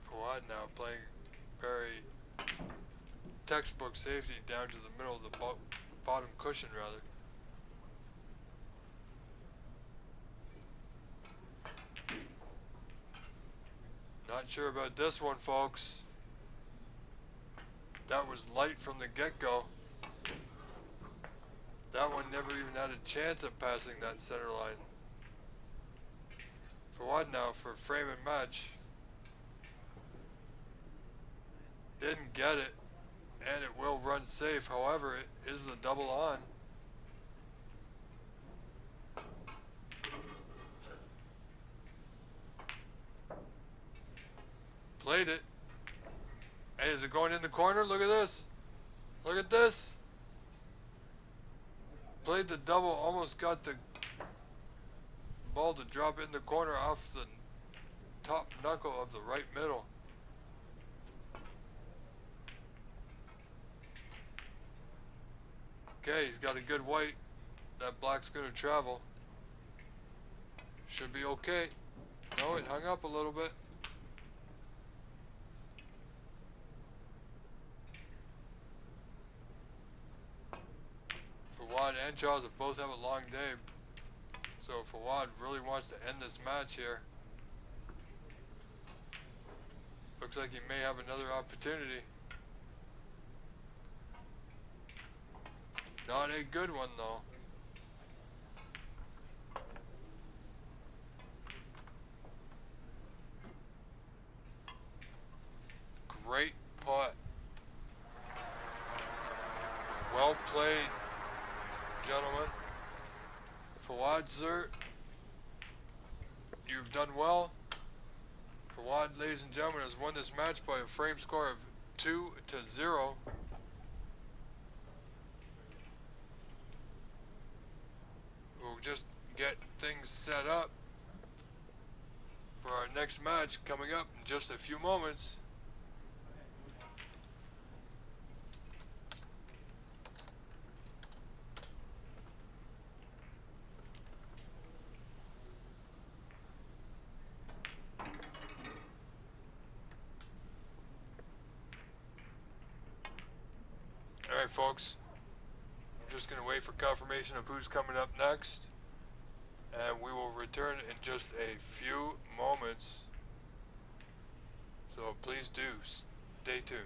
Fawad now playing very textbook safety down to the middle of the bottom cushion, rather. Not sure about this one, folks. That was light from the get-go. That one never even had a chance of passing that center line. Fawad now for frame and match. Didn't get it, and it will run safe. However, it is the double on. Played it. Hey, is it going in the corner? Look at this. Look at this. Played the double, almost got the ball to drop in the corner off the top knuckle of the right middle. Okay, he's got a good white. That black's going to travel. Should be okay. No, it hung up a little bit. Fawad and Charles have both have a long day. So Fawad really wants to end this match here. Looks like he may have another opportunity. Not a good one though. Great putt. Well played, gentlemen. Fawad, sir, you've done well. Fawad, ladies and gentlemen, has won this match by a frame score of 2-0. We'll just get things set up for our next match coming up in just a few moments. Alright folks, I'm just going to wait for confirmation of who's coming up next, and we will return in just a few moments, so please do stay tuned.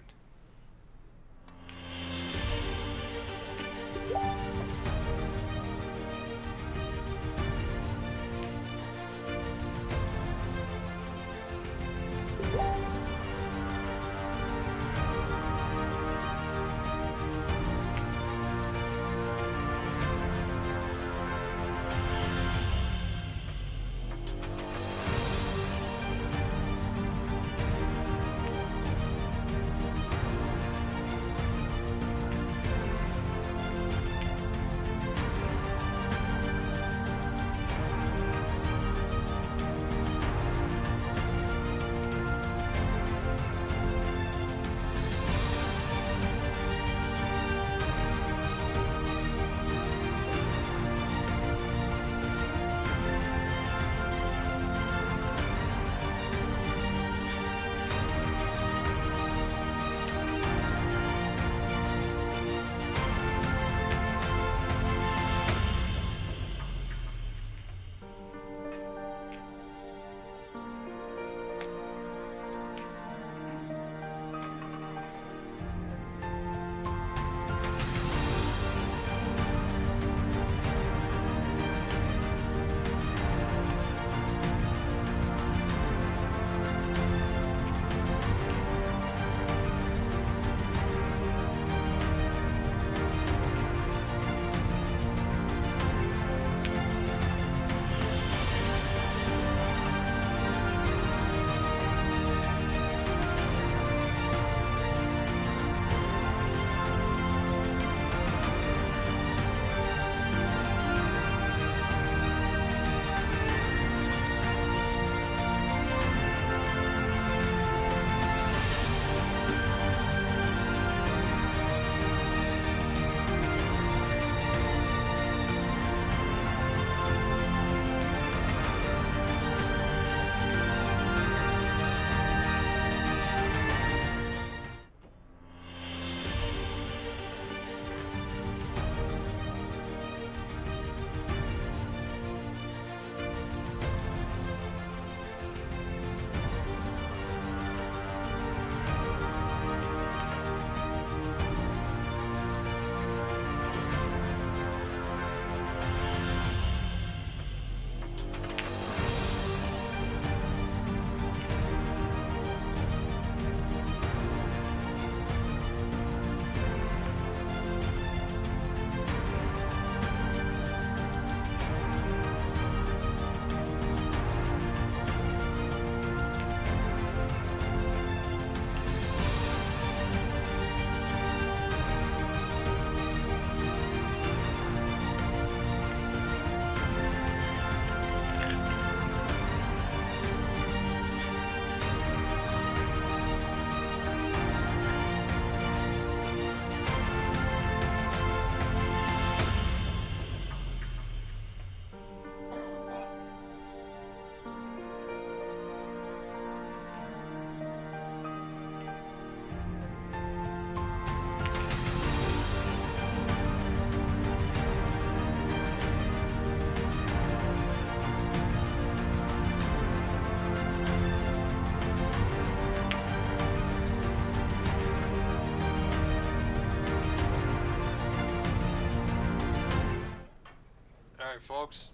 folks.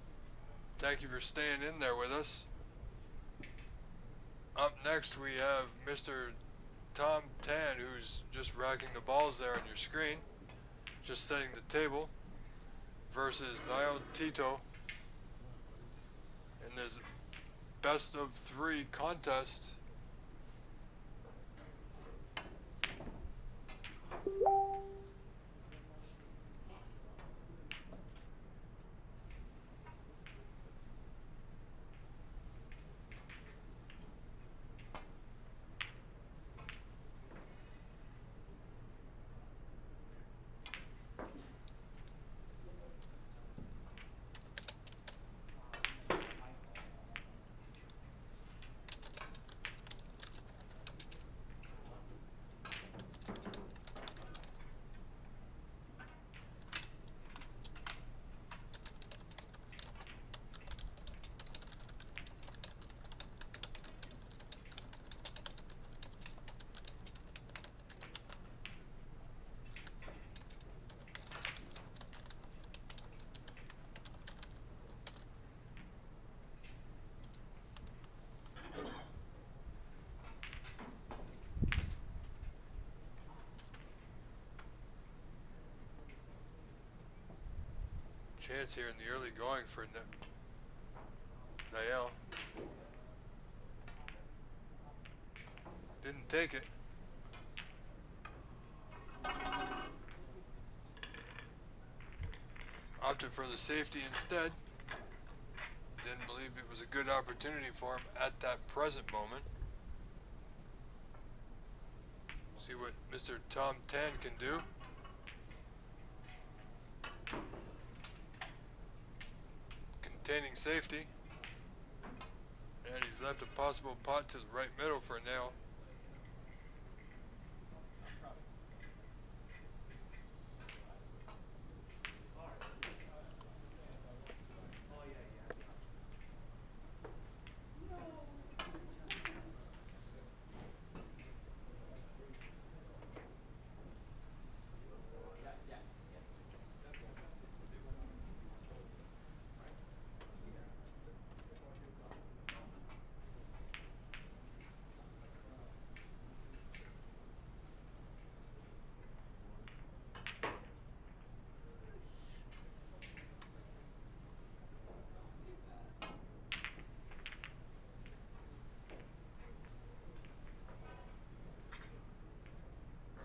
Thank you for staying in there with us. Up next, we have Mr. Tom Tan, who's just racking the balls there on your screen, just setting the table, versus Niall Tito in this best of 3 contest. Chance here in the early going for Niall. Didn't take it. Opted for the safety instead. Didn't believe it was a good opportunity for him at that present moment. See what Mr. Tom Tan can do. Containing safety. And he's left a possible pot to the right middle for a nail.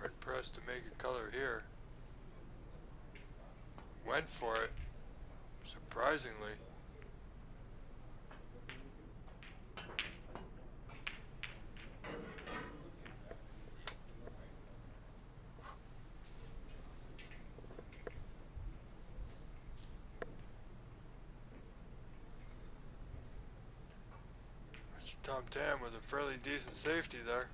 Hard pressed to make a color here. Went for it, surprisingly. Mr. Tom Tam with a fairly decent safety there.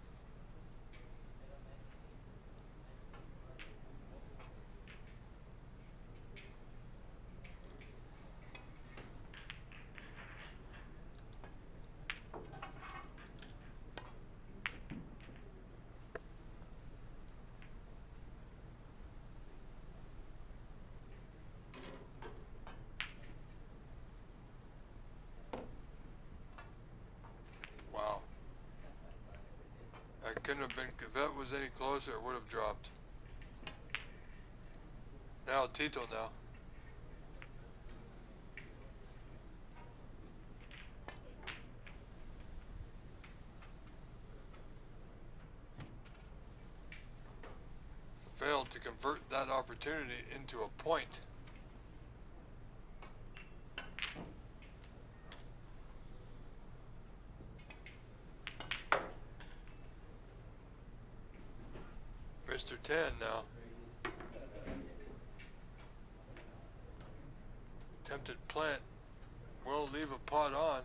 Wow. That couldn't have been, if that was any closer, it would have dropped. Now Tito now. Failed to convert that opportunity into a point. Mr. Tan now. Attempted plant. Will leave a pot on.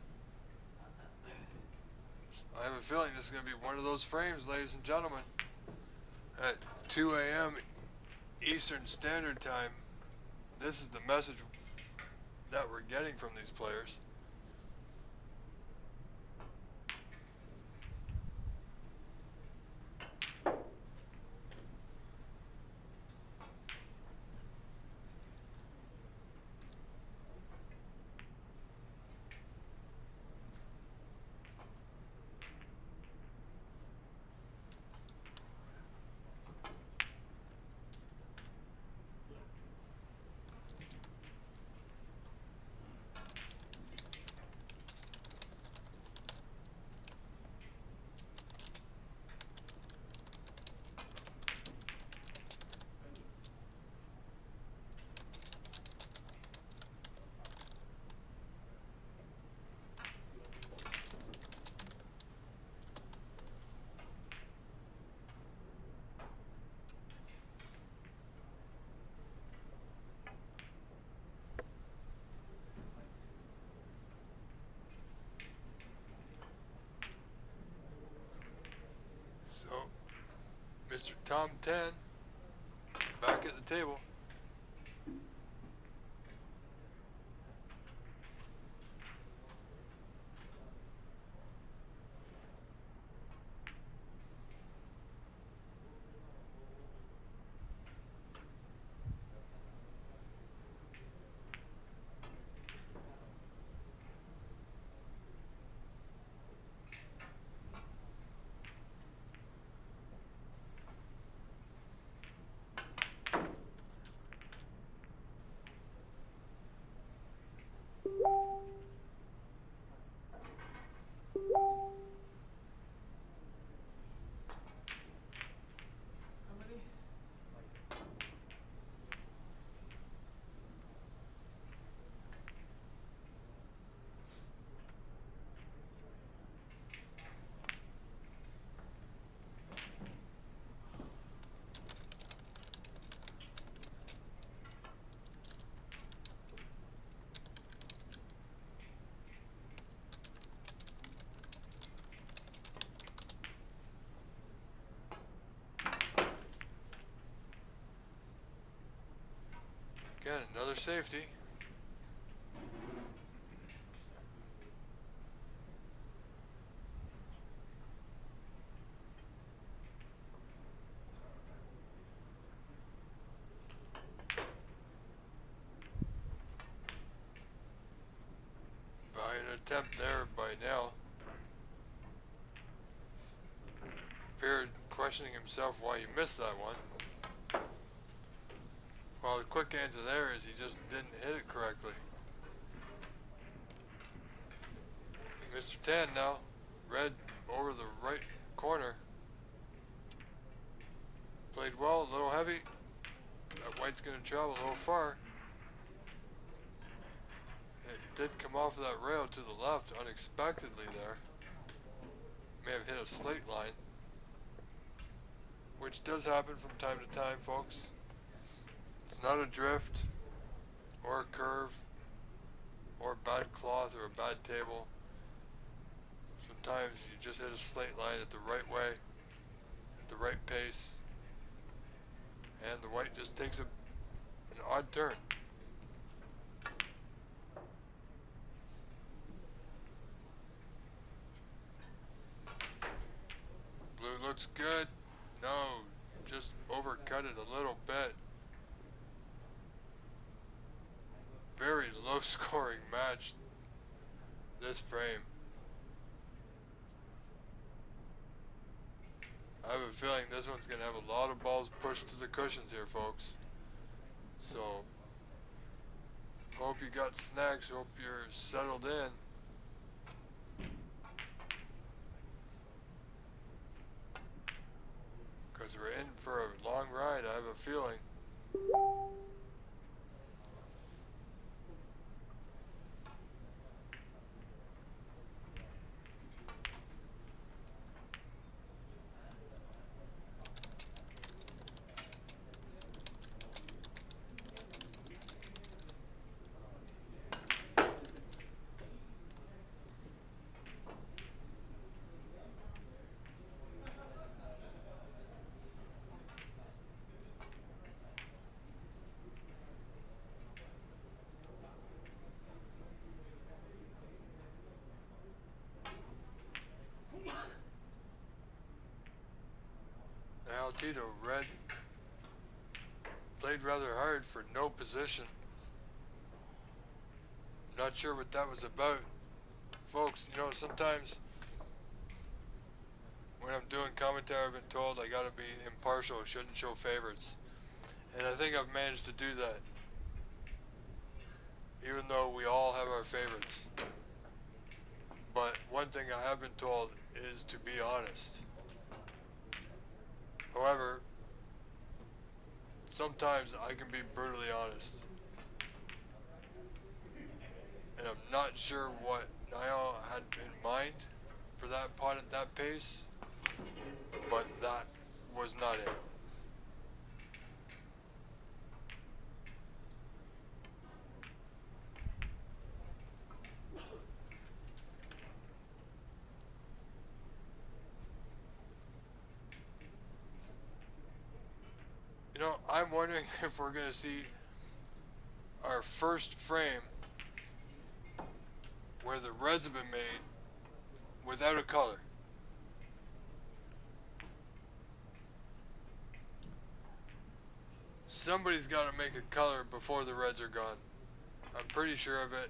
I have a feeling this is going to be one of those frames, ladies and gentlemen. At 2 a.m. Eastern Standard Time. This is the message that we're getting from these players. Tom 10 back at the table. Again, another safety. Valiant attempt there by Nell. Appeared questioning himself why he missed that one. Well, the quick answer there is he just didn't hit it correctly. Mr. 10 now. Red over the right corner. Played well, a little heavy. That white's going to travel a little far. It did come off of that rail to the left unexpectedly there. May have hit a slate line. Which does happen from time to time, folks. It's not a drift or a curve or a bad cloth or a bad table. Sometimes you just hit a slate line at the right way, at the right pace, and the white just takes an odd turn. Blue looks good. No, just overcut it a little bit. Very low scoring match this frame. I have a feeling this one's going to have a lot of balls pushed to the cushions here, folks. So, hope you got snacks, hope you're settled in. Because we're in for a long ride, I have a feeling. Now Tito, red played rather hard for no position. Not sure what that was about. Folks, you know, sometimes when I'm doing commentary, I've been told I gotta be impartial, shouldn't show favorites. And I think I've managed to do that. Even though we all have our favorites. But one thing I have been told is to be honest. However, sometimes I can be brutally honest. And I'm not sure what Niall had in mind for that pot at that pace, but that was not it. I'm wondering if we're going to see our first frame where the reds have been made without a color. Somebody's got to make a color before the reds are gone. I'm pretty sure of it.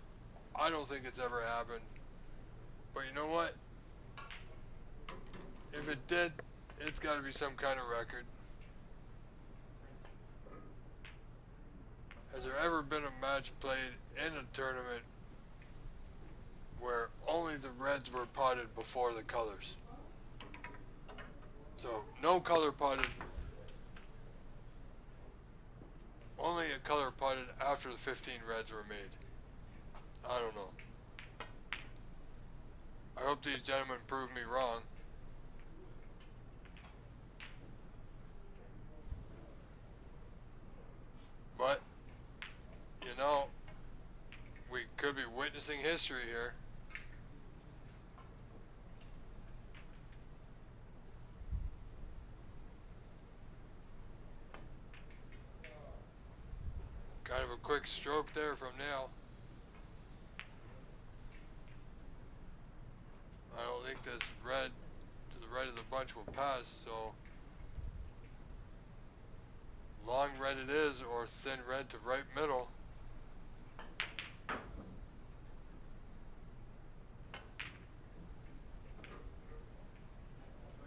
I don't think it's ever happened. But you know what? If it did, it's got to be some kind of record. Has there ever been a match played in a tournament where only the reds were potted before the colors? So, no color potted. Only a color potted after the 15 reds were made. I don't know. I hope these gentlemen prove me wrong. But, you know, we could be witnessing history here. Kind of a quick stroke there from Nail. I don't think this red to the right of the bunch will pass, so long red it is, or thin red to right middle.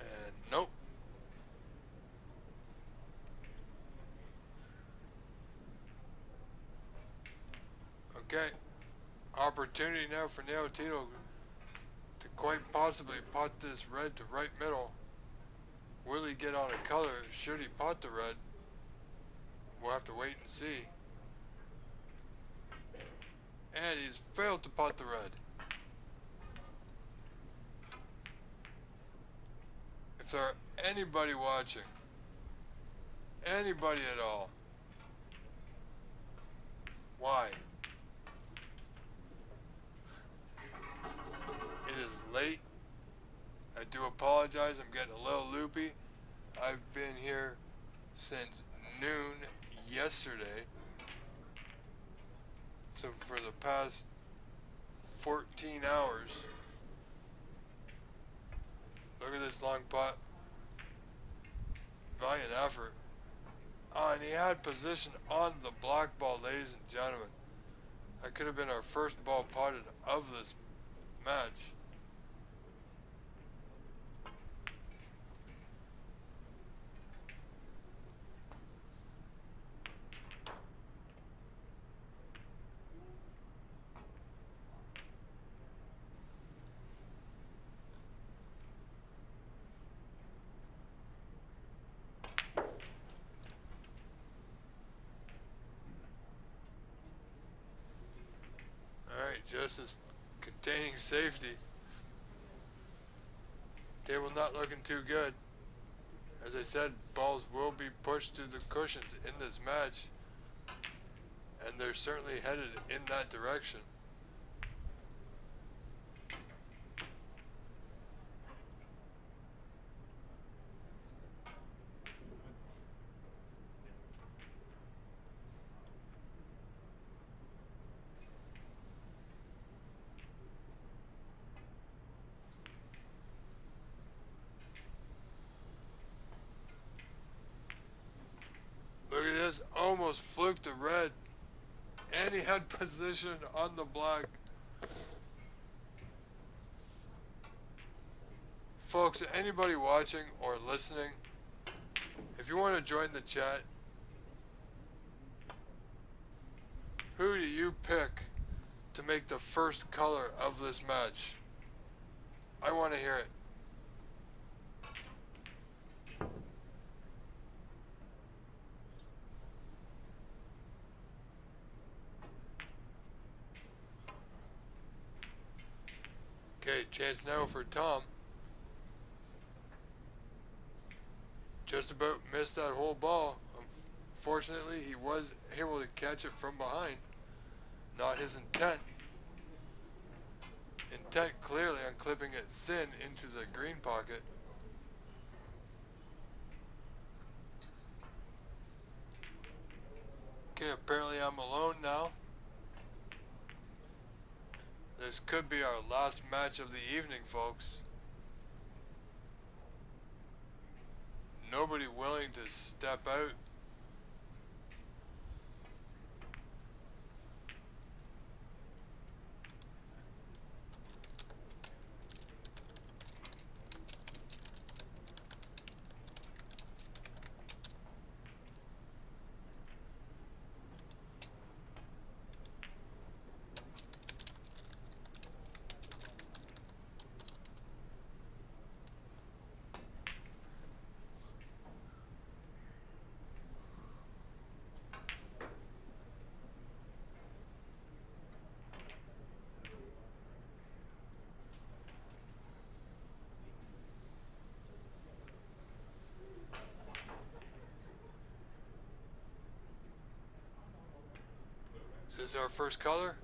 And nope. Okay. Opportunity now for Neo Tito to quite possibly pot this red to right middle. Will he get on a color? Should he pot the red? We'll have to wait and see. And he's failed to pot the red. If there are anybody watching, anybody at all, why? It is late. I do apologize. I'm getting a little loopy. I've been here since noon yesterday. So for the past 14 hours, look at this long pot. Valiant effort. Oh, and he had position on the black ball, ladies and gentlemen. That could have been our first ball potted of this match. Alright, Justice containing safety. Table not looking too good. As I said, balls will be pushed to the cushions in this match. And they're certainly headed in that direction. Look at this, almost fluked the red. And he had position on the black. Folks, anybody watching or listening, if you want to join the chat, who do you pick to make the first color of this match? I want to hear it. Okay, chance now for Tom. Just about missed that whole ball. Unfortunately, he was able to catch it from behind. Not his intent. Intent clearly on clipping it thin into the green pocket. This could be our last match of the evening, folks. Nobody willing to step out. Is this our first color?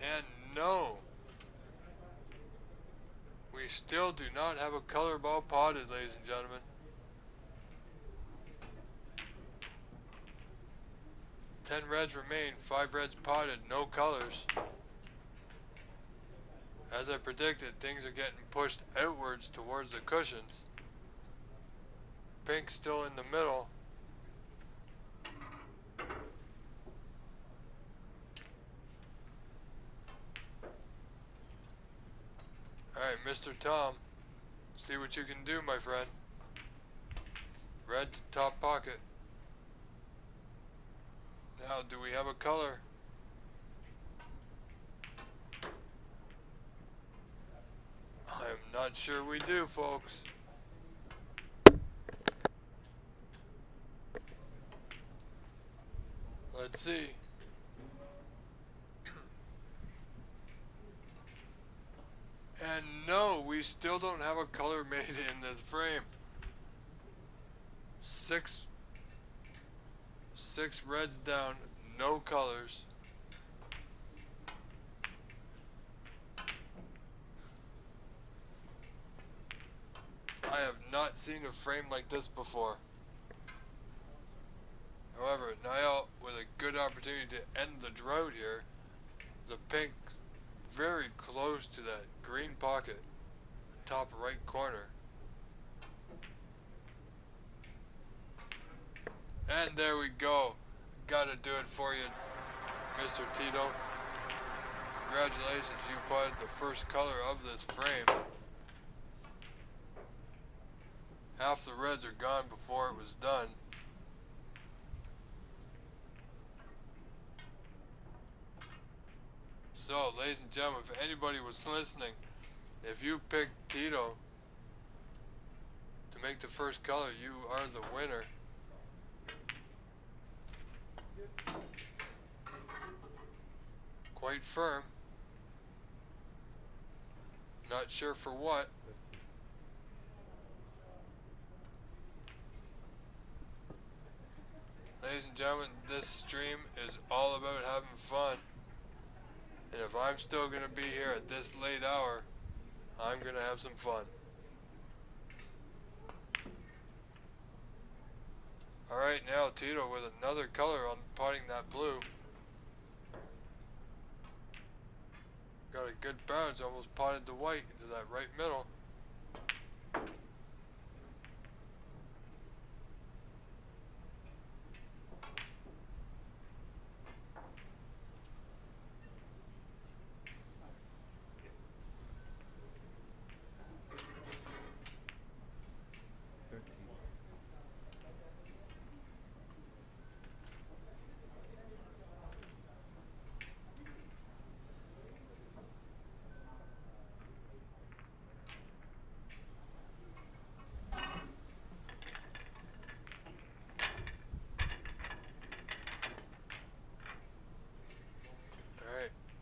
And no. We still do not have a color ball potted, ladies and gentlemen. 10 reds remain, 5 reds potted, no colors. As I predicted, things are getting pushed outwards towards the cushions. Pink still in the middle. Alright, Mr. Tom, see what you can do, my friend. Red to top pocket. Now, do we have a color? I am not sure we do, folks. Let's see. And no, we still don't have a color made in this frame. Six reds down, no colors. I have not seen a frame like this before. However, Niall with a good opportunity to end the drought here. The pink very close to that green pocket, the top right corner. And there we go. Gotta do it for you, Mr. Tito. Congratulations, you potted the first color of this frame. Half the reds are gone before it was done. So, ladies and gentlemen, if anybody was listening, if you picked Tito to make the first color, you are the winner. Quite firm. Not sure for what. Ladies and gentlemen, this stream is all about having fun. And if I'm still going to be here at this late hour, I'm going to have some fun. Alright, now Tito with another color on potting that blue. Got a good bounce, almost potted the white into that right middle.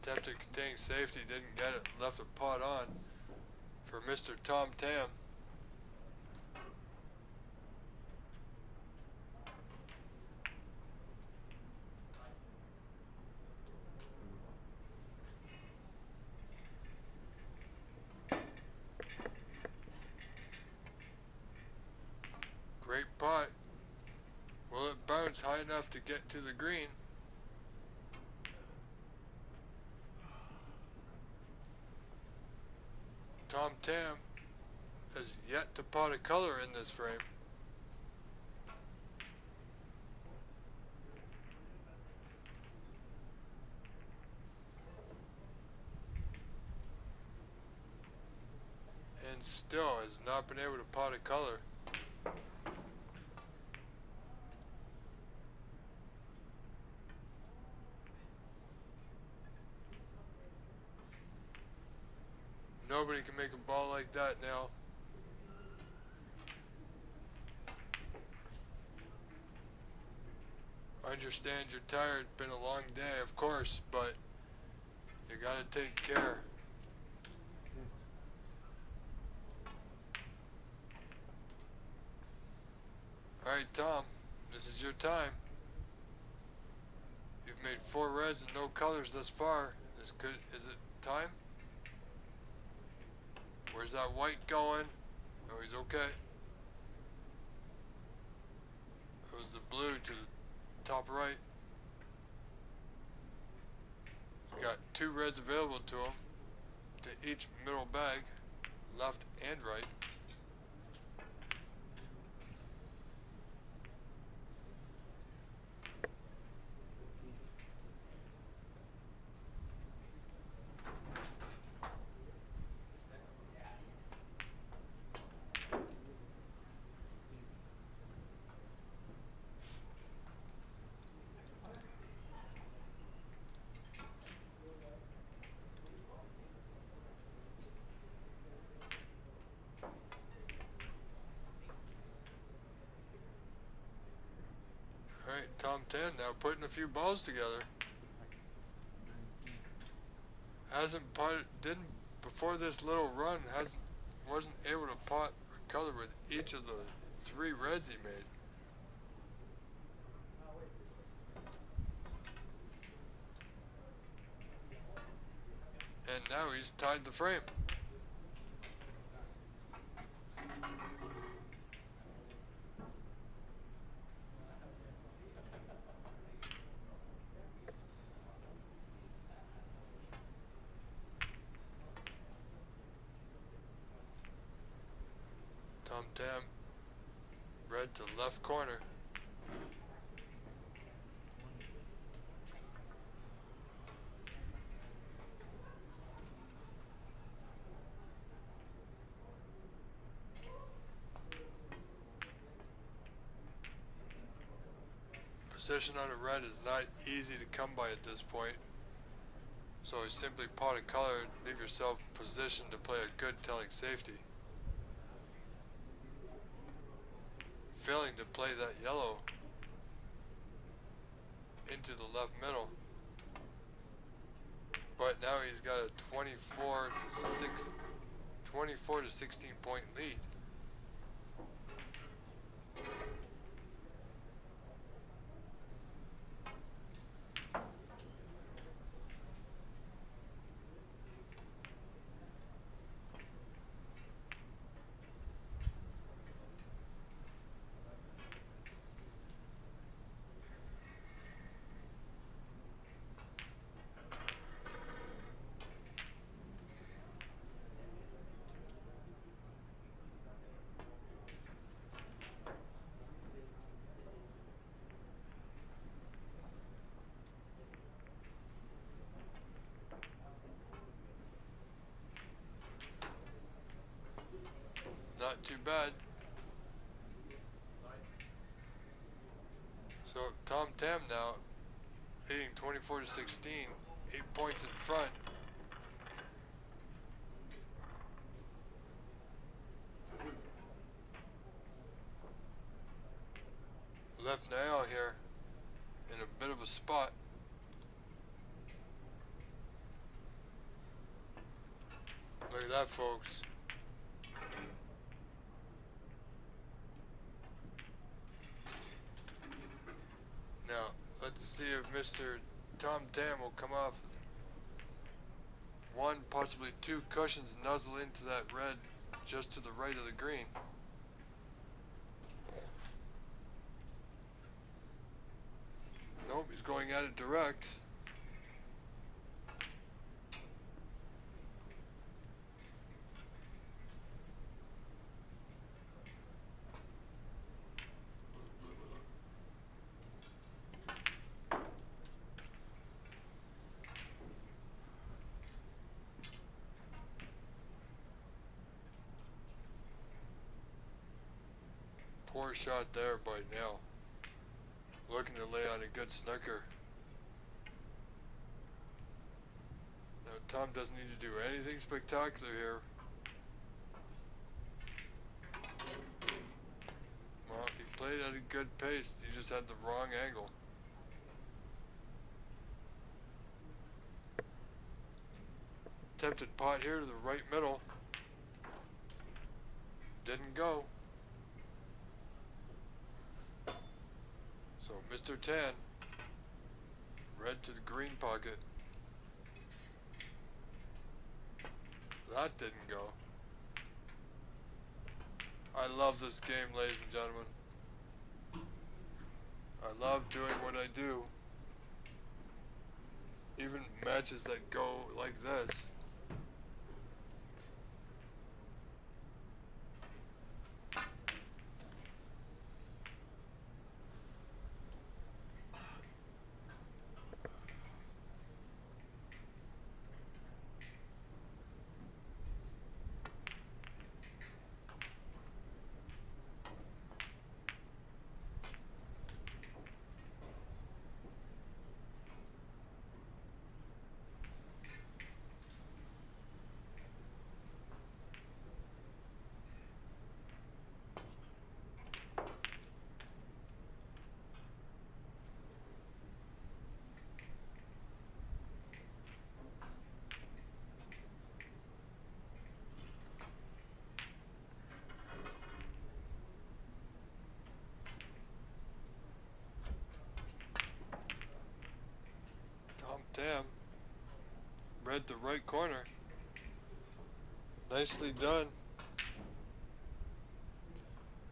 Attempted containing safety, didn't get it, left a pot on for Mr. Tom Tam. Great pot. Will it bounce high enough to get to the green? Tam has yet to pot a color in this frame. And still has not been able to pot a color. Nobody can make a ball like that now. I understand you're tired, been a long day, of course, but you gotta take care. Alright, Tom, this is your time. You've made 4 reds and no colors thus far. Is it time? Where's that white going? Oh, he's okay. It was the blue to the top right. He's got 2 reds available to him, to each middle bag, left and right. Alright, Tom 10 now putting a few balls together. Before this little run, wasn't able to pot or color with each of the 3 reds he made. And now he's tied the frame. Tom Tam, red to left corner. Position on a red is not easy to come by at this point. So you simply pot a color, leave yourself positioned to play a good telling safety. Failing to play that yellow into the left middle. But now he's got a 24 to 16 point lead. Not too bad. So Tom Tam now leading 24 to 16, 8 points in front. Left nail here in a bit of a spot. Look at that, folks. Now, let's see if Mr. Tom Tam will come off 1, possibly 2 cushions nuzzle into that red just to the right of the green. Nope, he's going at it direct. Poor shot there by Nail. Looking to lay on a good snooker. Now Tom doesn't need to do anything spectacular here. Well, he played at a good pace. He just had the wrong angle. Attempted pot here to the right middle. Didn't go. So Mr. Tan, red to the green pocket. That didn't go. I love this game, ladies and gentlemen. I love doing what I do. Even matches that go like this. Damn. Red the right corner. Nicely done.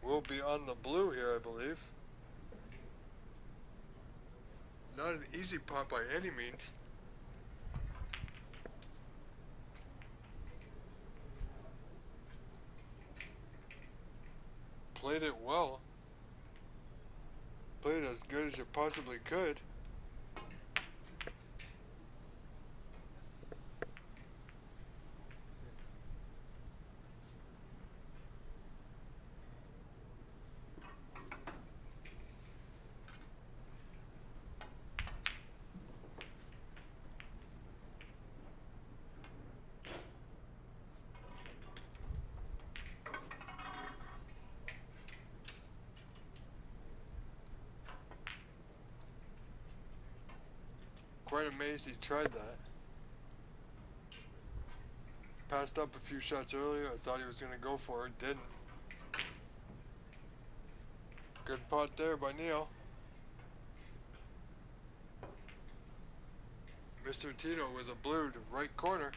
We'll be on the blue here, I believe. Not an easy pot by any means. Played it well. Played as good as you possibly could. Quite amazed he tried that. Passed up a few shots earlier. I thought he was going to go for it. Didn't. Good pot there by Neil. Mr. Tito with a blue to right corner.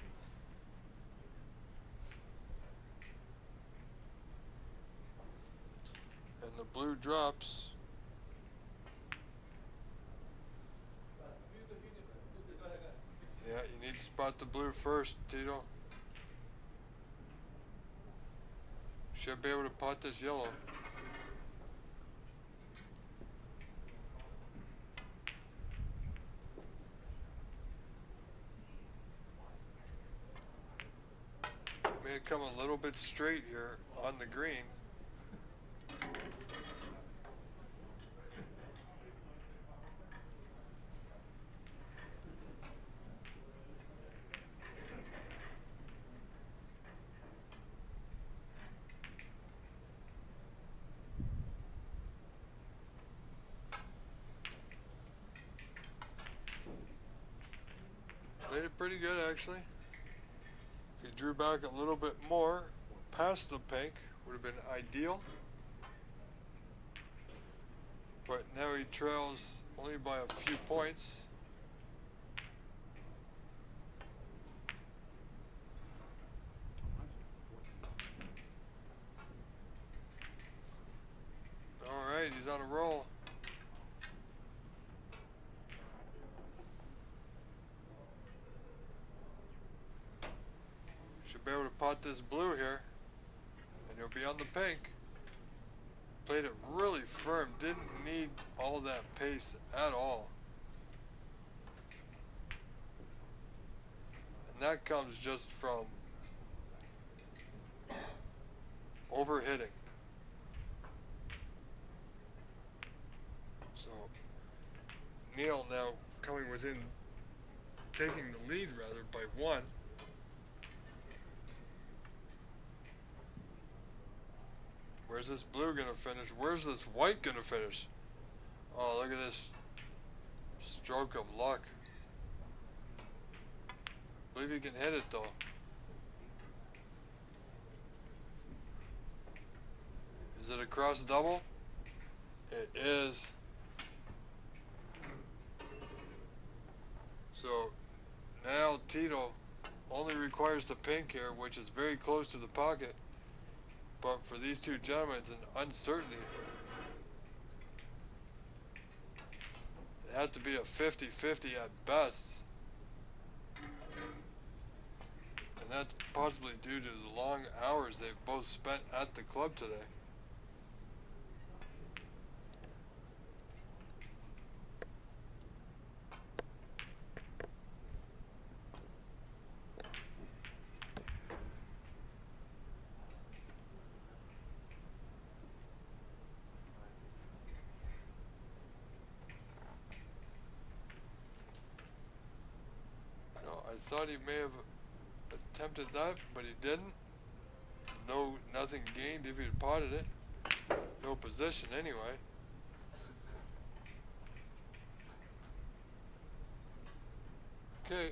And the blue drops. Yeah, you need to spot the blue first, Tito. Should be able to pot this yellow. May have come a little bit straight here on the green. Played it pretty good, actually. If he drew back a little bit more past the pink, would have been ideal. But now he trails only by a few points. Alright, he's on a roll. Should be able to pot this blue here. And he'll be on the pink. Played it really firm. Didn't need all that pace at all. And that comes just from overhitting. So Neil now coming within, taking the lead rather by one. Where's this blue gonna finish? Where's this white gonna finish? Oh, look at this stroke of luck. I believe he can hit it though. Is it a cross double? It is. So now Tito only requires the pink here, which is very close to the pocket. But for these two gentlemen, it's an uncertainty. It had to be a 50-50 at best. And that's possibly due to the long hours they've both spent at the club today. I thought he may have attempted that, but he didn't. Nothing gained if he had potted it. No position anyway. Okay,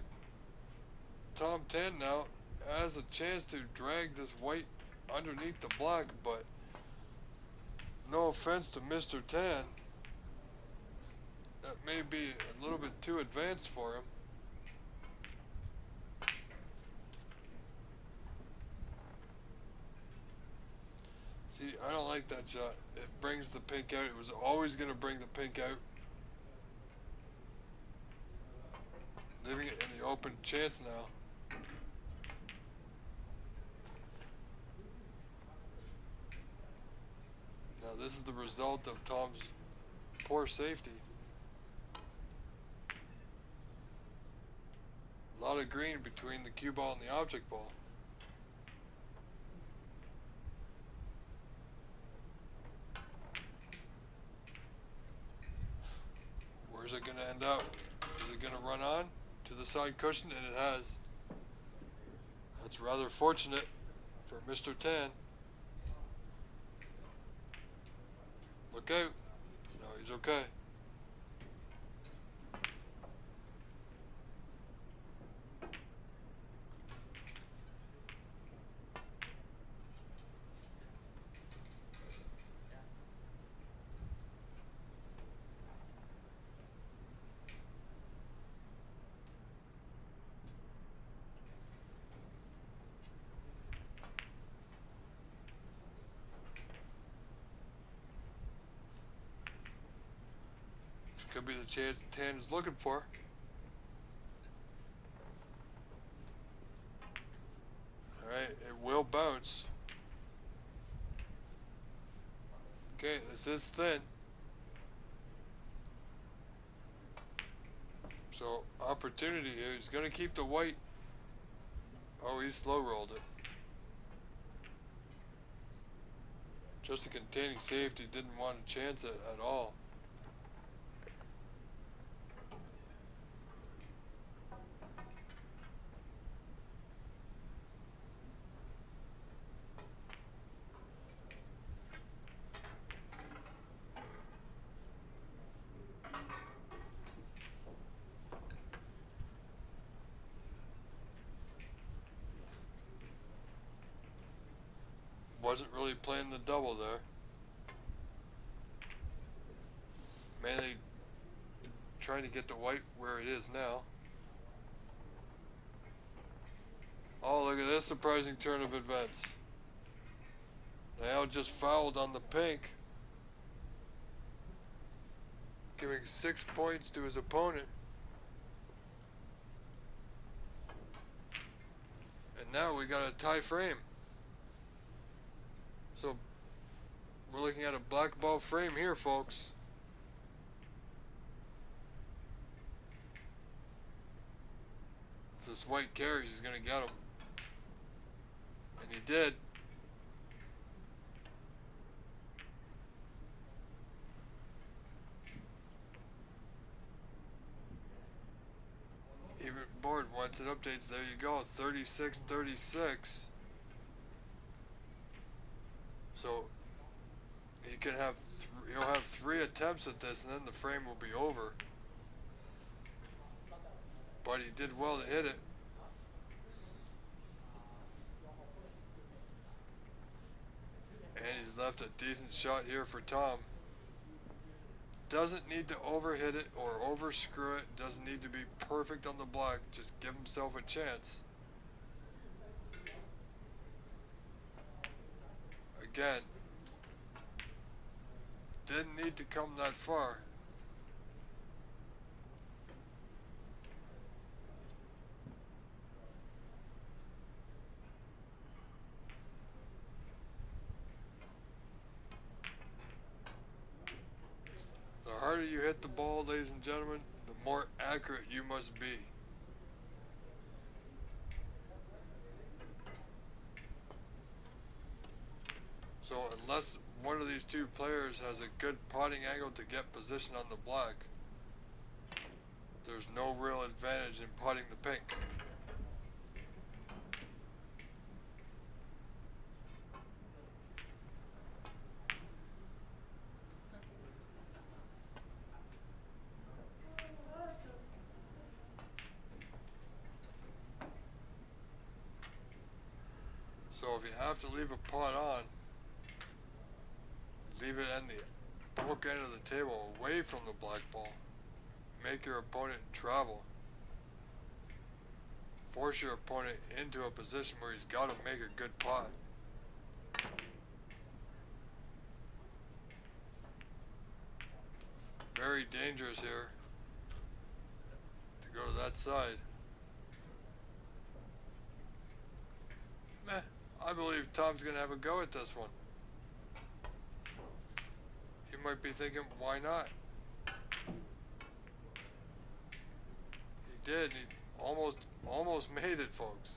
Tom 10 now has a chance to drag this white underneath the black, but no offense to Mr. 10, that may be a little bit too advanced for him. See, I don't like that shot. It brings the pink out. It was always going to bring the pink out. Leaving it in the open chance now. Now this is the result of Tom's poor safety. A lot of green between the cue ball and the object ball. Where's it going to end up? Is it going to run on to the side cushion? And it has. That's rather fortunate for Mr. 10. Look out. No, he's okay. Could be the chance Tan is looking for. Alright, it will bounce. Okay, this is thin. So, opportunity here. He's going to keep the white. Oh, he slow rolled it. Just a containing safety. Didn't want to chance it at all. Wasn't really playing the double there. Mainly trying to get the white where it is now. Oh, look at this surprising turn of events. Now just fouled on the pink, giving 6 points to his opponent. And now we got a tie frame. So we're looking at a black ball frame here, folks. If this white carries, he's going to get him. And he did. stats and updates. There you go, 36-36. So he can have he'll have 3 attempts at this, and then the frame will be over. But he did well to hit it. And he's left a decent shot here for Tom. Doesn't need to overhit it or overscrew it. Doesn't need to be perfect on the block. Just give himself a chance. Again, didn't need to come that far. The harder you hit the ball, ladies and gentlemen, the more accurate you must be. So unless one of these two players has a good potting angle to get position on the block, there's no real advantage in potting the pink. So if you have to leave a pot on, leave it in the bulk end of the table away from the black ball. Make your opponent travel. Force your opponent into a position where he's got to make a good pot. Very dangerous here to go to that side. Meh, I believe Tom's going to have a go at this one. He might be thinking, why not? He did. He almost made it, folks.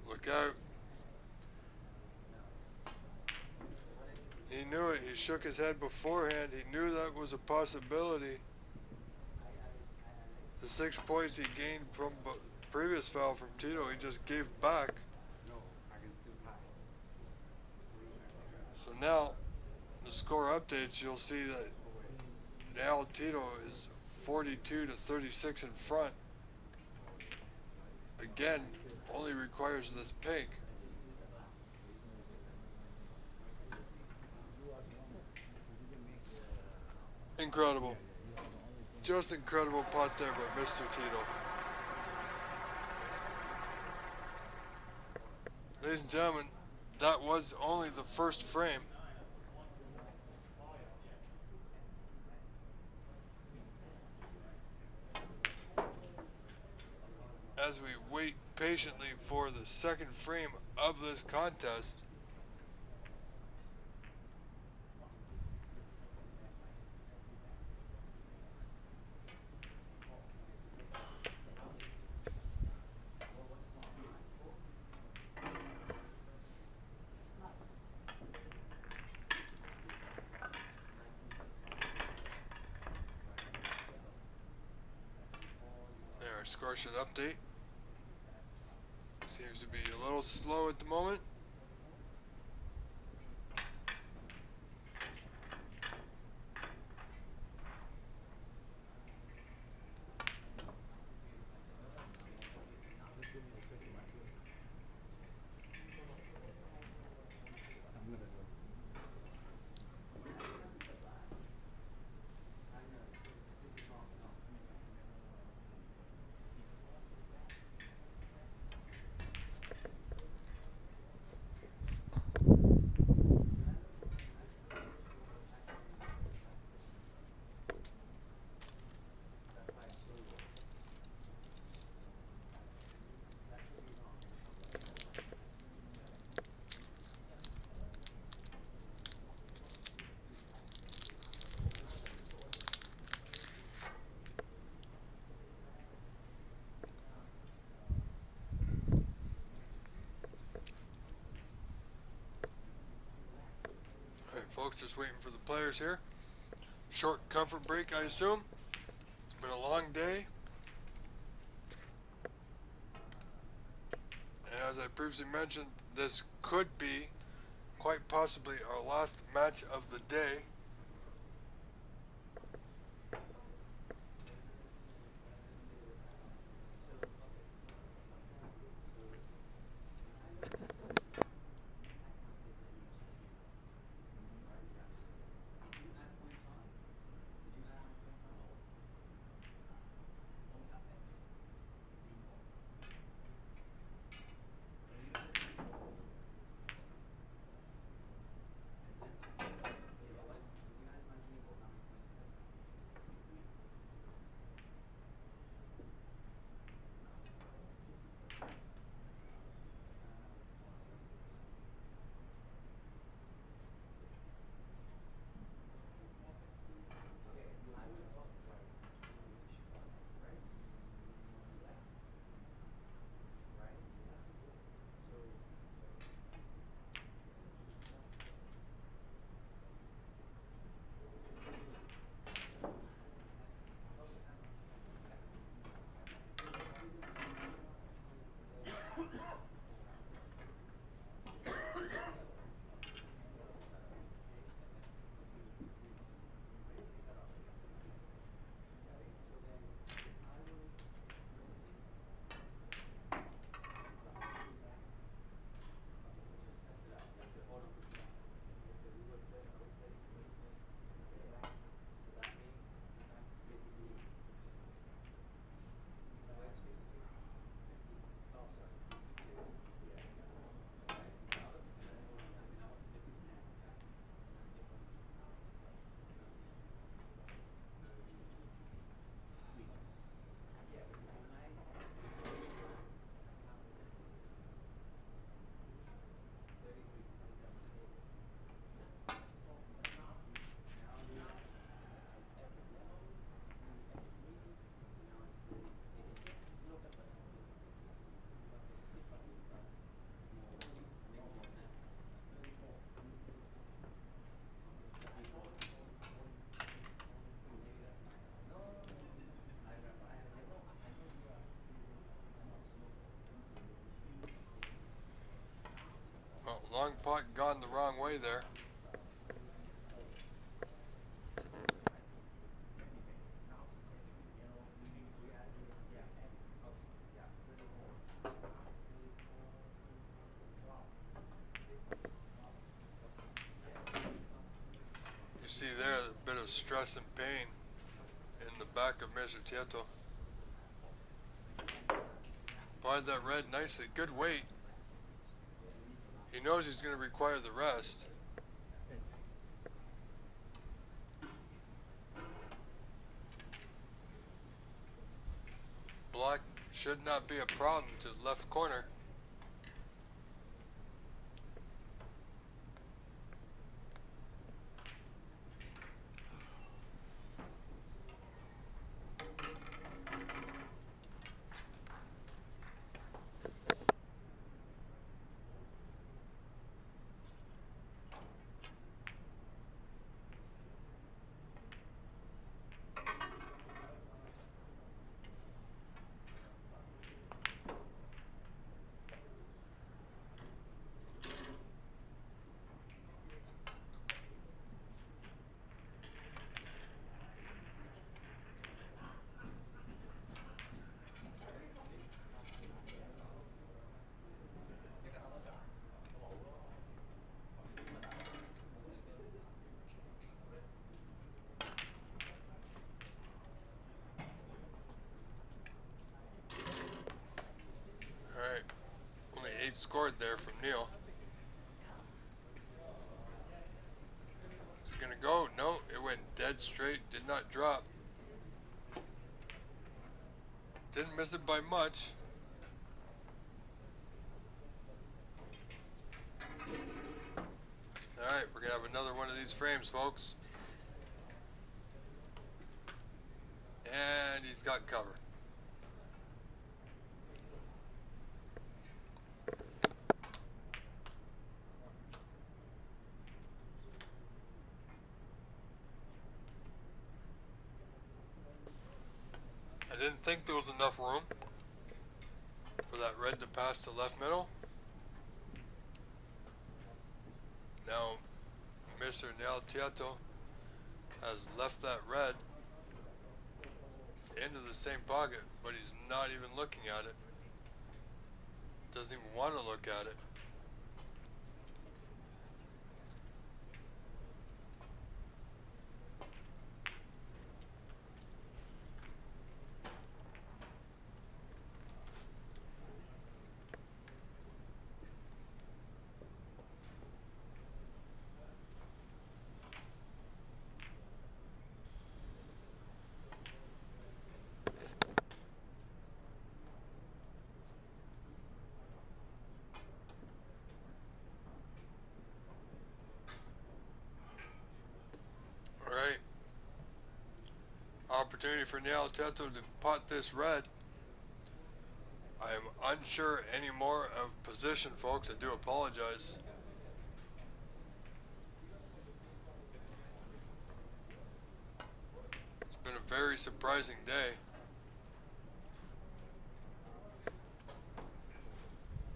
Look out. He knew it. He shook his head beforehand. He knew that was a possibility. The 6 points he gained from previous foul from Tito, he just gave back. So now, the score updates, you'll see that now Tito is 42-36 in front. Again, only requires this pink. Incredible. Just incredible pot there by Mr. Tito. Ladies and gentlemen, that was only the first frame. As we wait patiently for the second frame of this contest, there, our score should update. Seems to be a little slow at the moment. folks. Just waiting for the players here. Short comfort break, I assume. It's been a long day. And as I previously mentioned, this could be quite possibly our last match of the day. Well, long putt gone the wrong way there. You see there a bit of stress and pain in the back of Mr. Tieto. Applied that red nicely. Good weight. He knows he's going to require the rest. Black should not be a problem to the left corner. Alright, only 8 scored there from Neil. Is it going to go? No, it went dead straight, did not drop. Didn't miss it by much. Alright, we're going to have another one of these frames, folks. And he's got cover. didn't think there was enough room for that red to pass to left middle. Now, Mr. Nel Tieto has left that red into the same pocket, but he's not even looking at it. Doesn't even want to look at it. Alright. Opportunity for Nel Tieto to pot this red. I am unsure anymore of position, folks. I do apologize. It's been a very surprising day.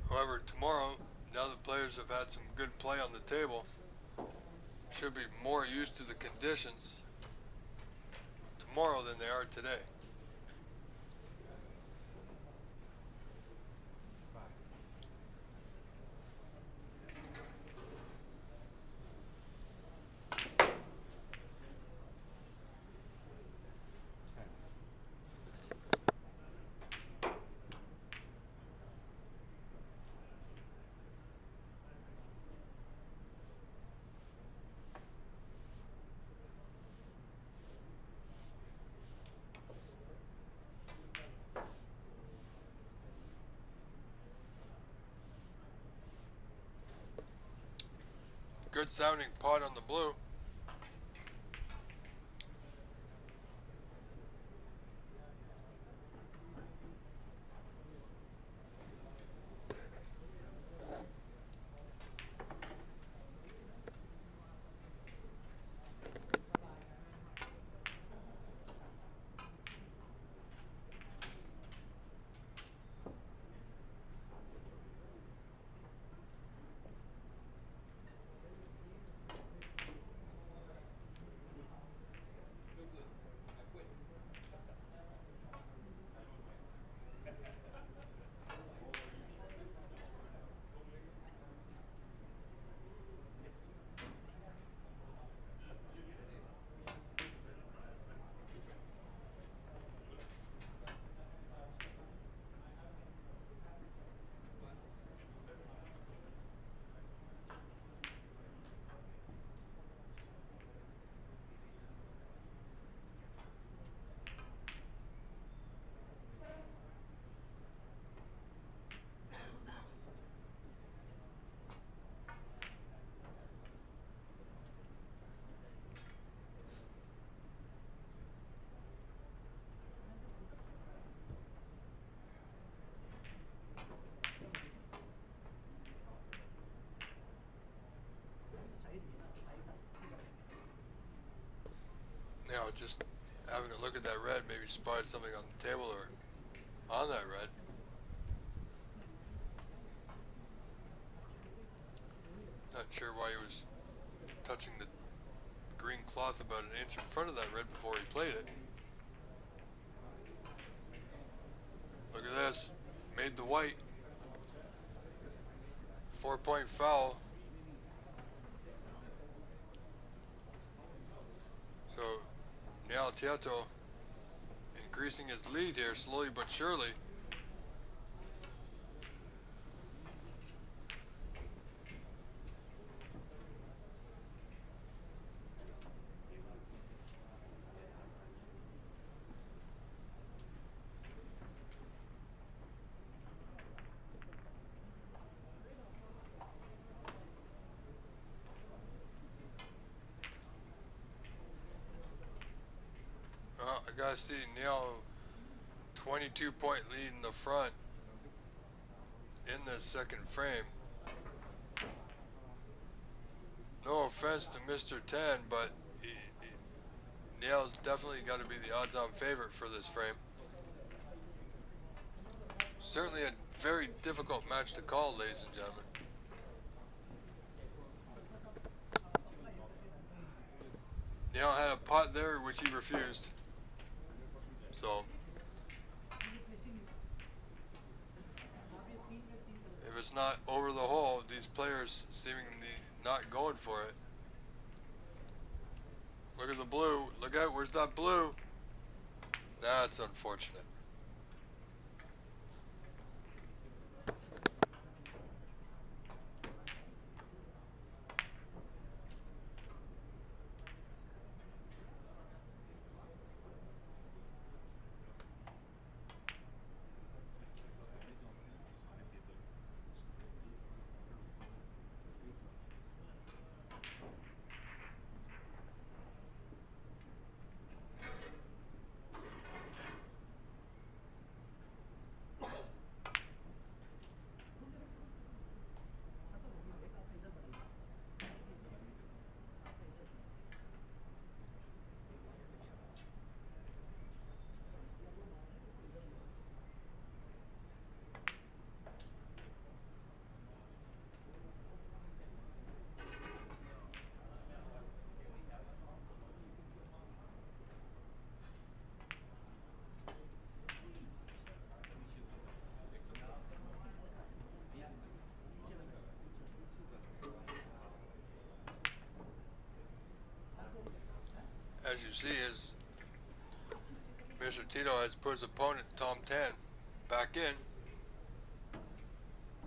However, tomorrow, now that players have had some good play on the table, should be more used to the conditions tomorrow than they are today. Good sounding pot on the blue. Now, just having a look at that red, maybe spotted something on the table or on that red. Not sure why he was touching the green cloth about an inch in front of that red before he played it. Look at this. Made the white. 4-point foul. So, Nel Tieto increasing his lead here slowly but surely. I gotta see Nel 22-point lead in the front in the second frame. No offense to Mr. 10, but Nell's definitely got to be the odds-on favorite for this frame. Certainly a very difficult match to call, ladies and gentlemen. Neil had a pot there, which he refused. So, if it's not over the hole, these players seemingly not going for it. Look at the blue. Look out, where's that blue? That's unfortunate. As you see, Mr. Tito has put his opponent, Tom Tan, back in,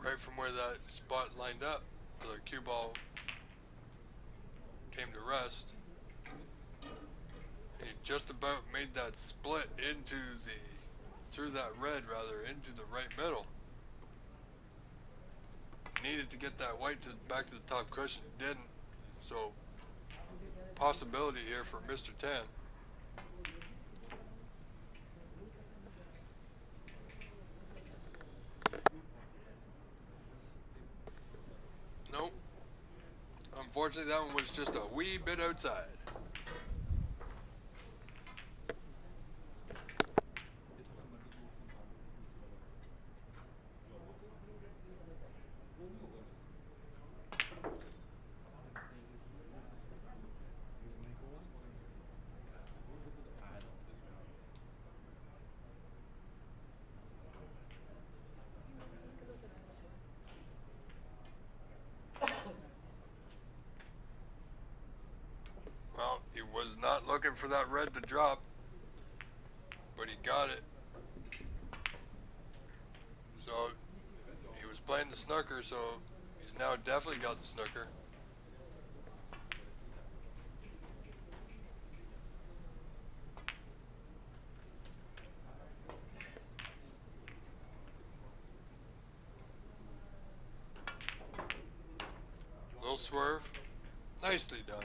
right from where that spot lined up, where the cue ball came to rest. He just about made that split through that red rather, into the right middle. Needed to get that white back to the top cushion, didn't. So, possibility here for Mr. Tan. Nope. Unfortunately, that one was just a wee bit outside. Well, he was not looking for that red to drop, but he got it. So, he was playing the snooker, so he's now definitely got the snooker. Little swerve. Nicely done.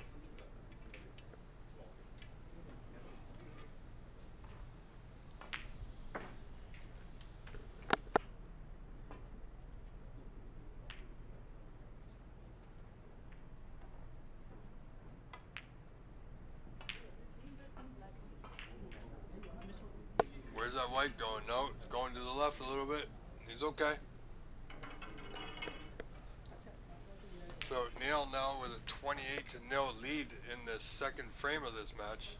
Where's that white going? No, it's going to the left a little bit. He's okay. So Neil now with a 28-0 lead in the second frame of this match.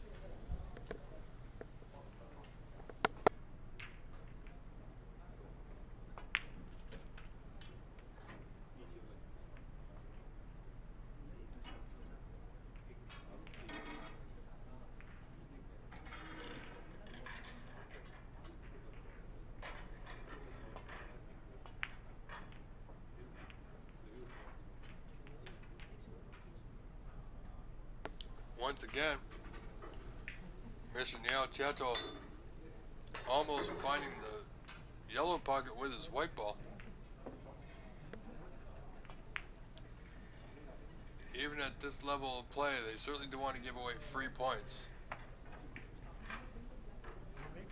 Once again, Mr. Neil Cheto almost finding the yellow pocket with his white ball. Even at this level of play, they certainly do want to give away free points.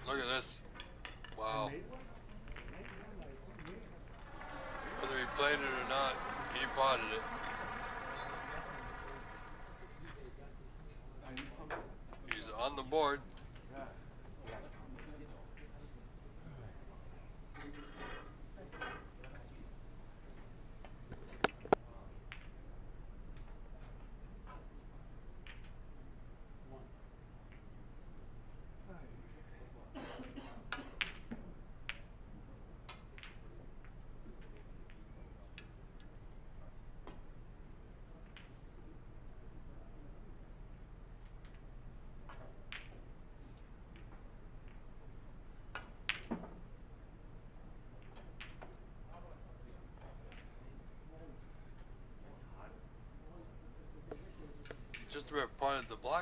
Look at this. Wow. Whether he played it or not, he potted it. He's on the board.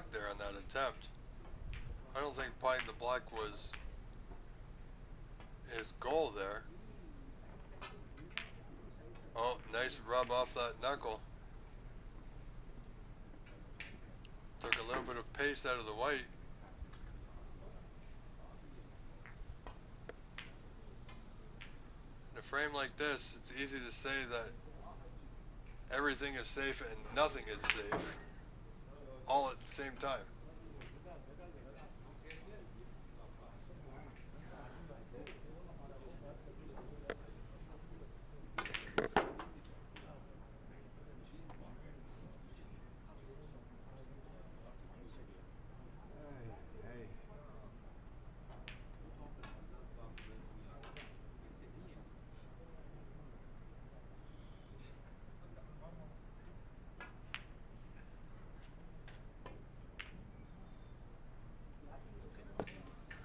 black there on that attempt. I don't think potting the black was his goal there. Oh, nice rub off that knuckle. Took a little bit of pace out of the white. In a frame like this, it's easy to say that everything is safe and nothing is safe, all at the same time.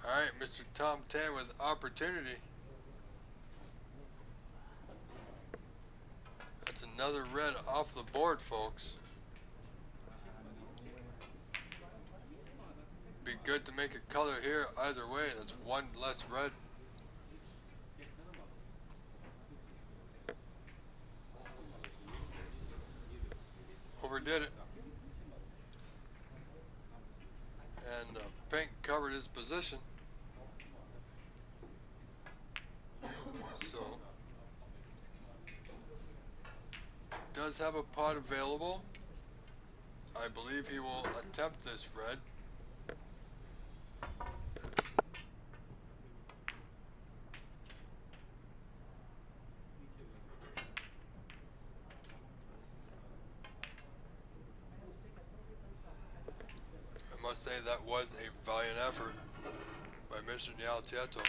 Alright, Mr. Tom Tan with opportunity. That's another red off the board, folks. Be good to make a color here either way. That's one less red. Overdid it. And pink covered his position. So, does have a pot available. I believe he will attempt this red. I must say that was a valiant effort by Mr. Nialtietto.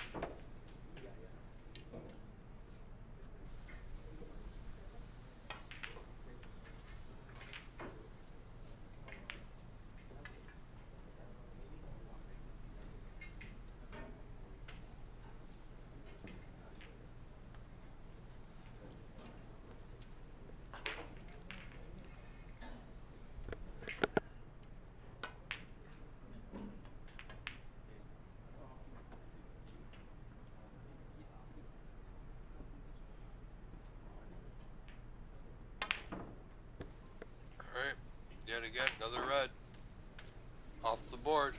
Alright, yet again, another red. Off the board.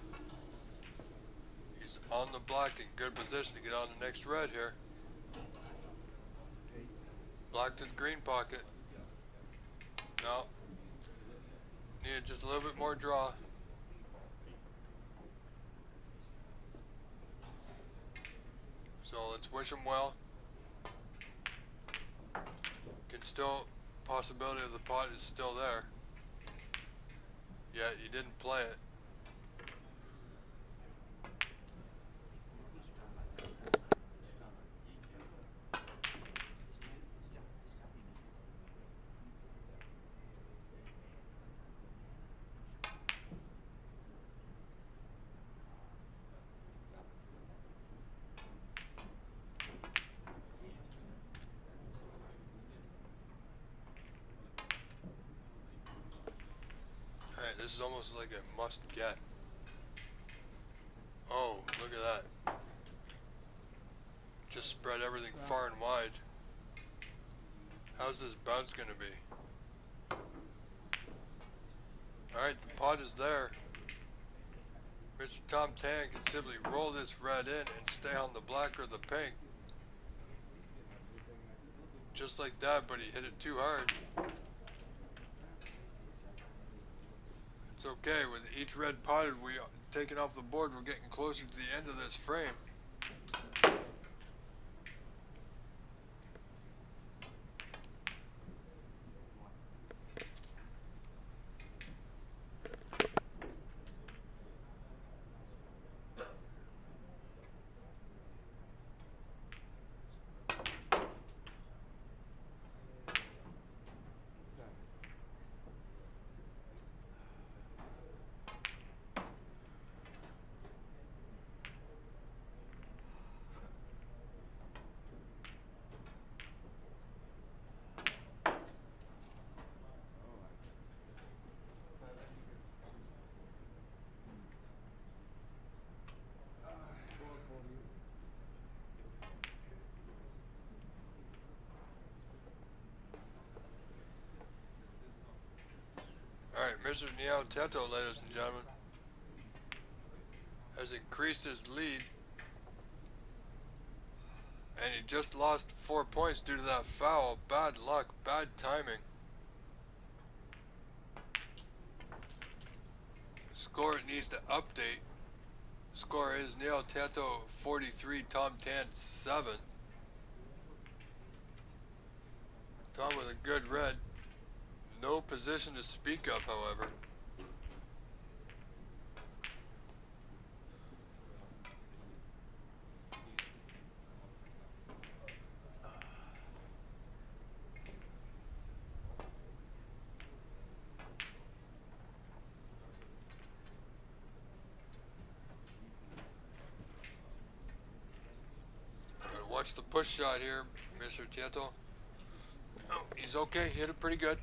He's on the black in good position to get on the next red here. Black to the green pocket. No. Needed just a little bit more draw. So let's wish him well. Can still, possibility of the pot is still there. Yet he didn't play it. Alright, this is almost like a must get. Oh, look at that. Just spread everything far and wide. How's this bounce going to be? Alright, the pot is there. Mr. Tom Tan can simply roll this red in and stay on the black or the pink. Just like that, but he hit it too hard. It's okay, with each red potted we taken off the board, we're getting closer to the end of this frame. Mr. Niao Teto, ladies and gentlemen, has increased his lead, and he just lost 4 points due to that foul. Bad luck, bad timing. Score needs to update. Score is Niao Teto 43, Tom Tan 7. Tom with a good red. No position to speak of, however. Gotta watch the push shot here, Mr. Tieto. Oh, he's okay. Hit it pretty good.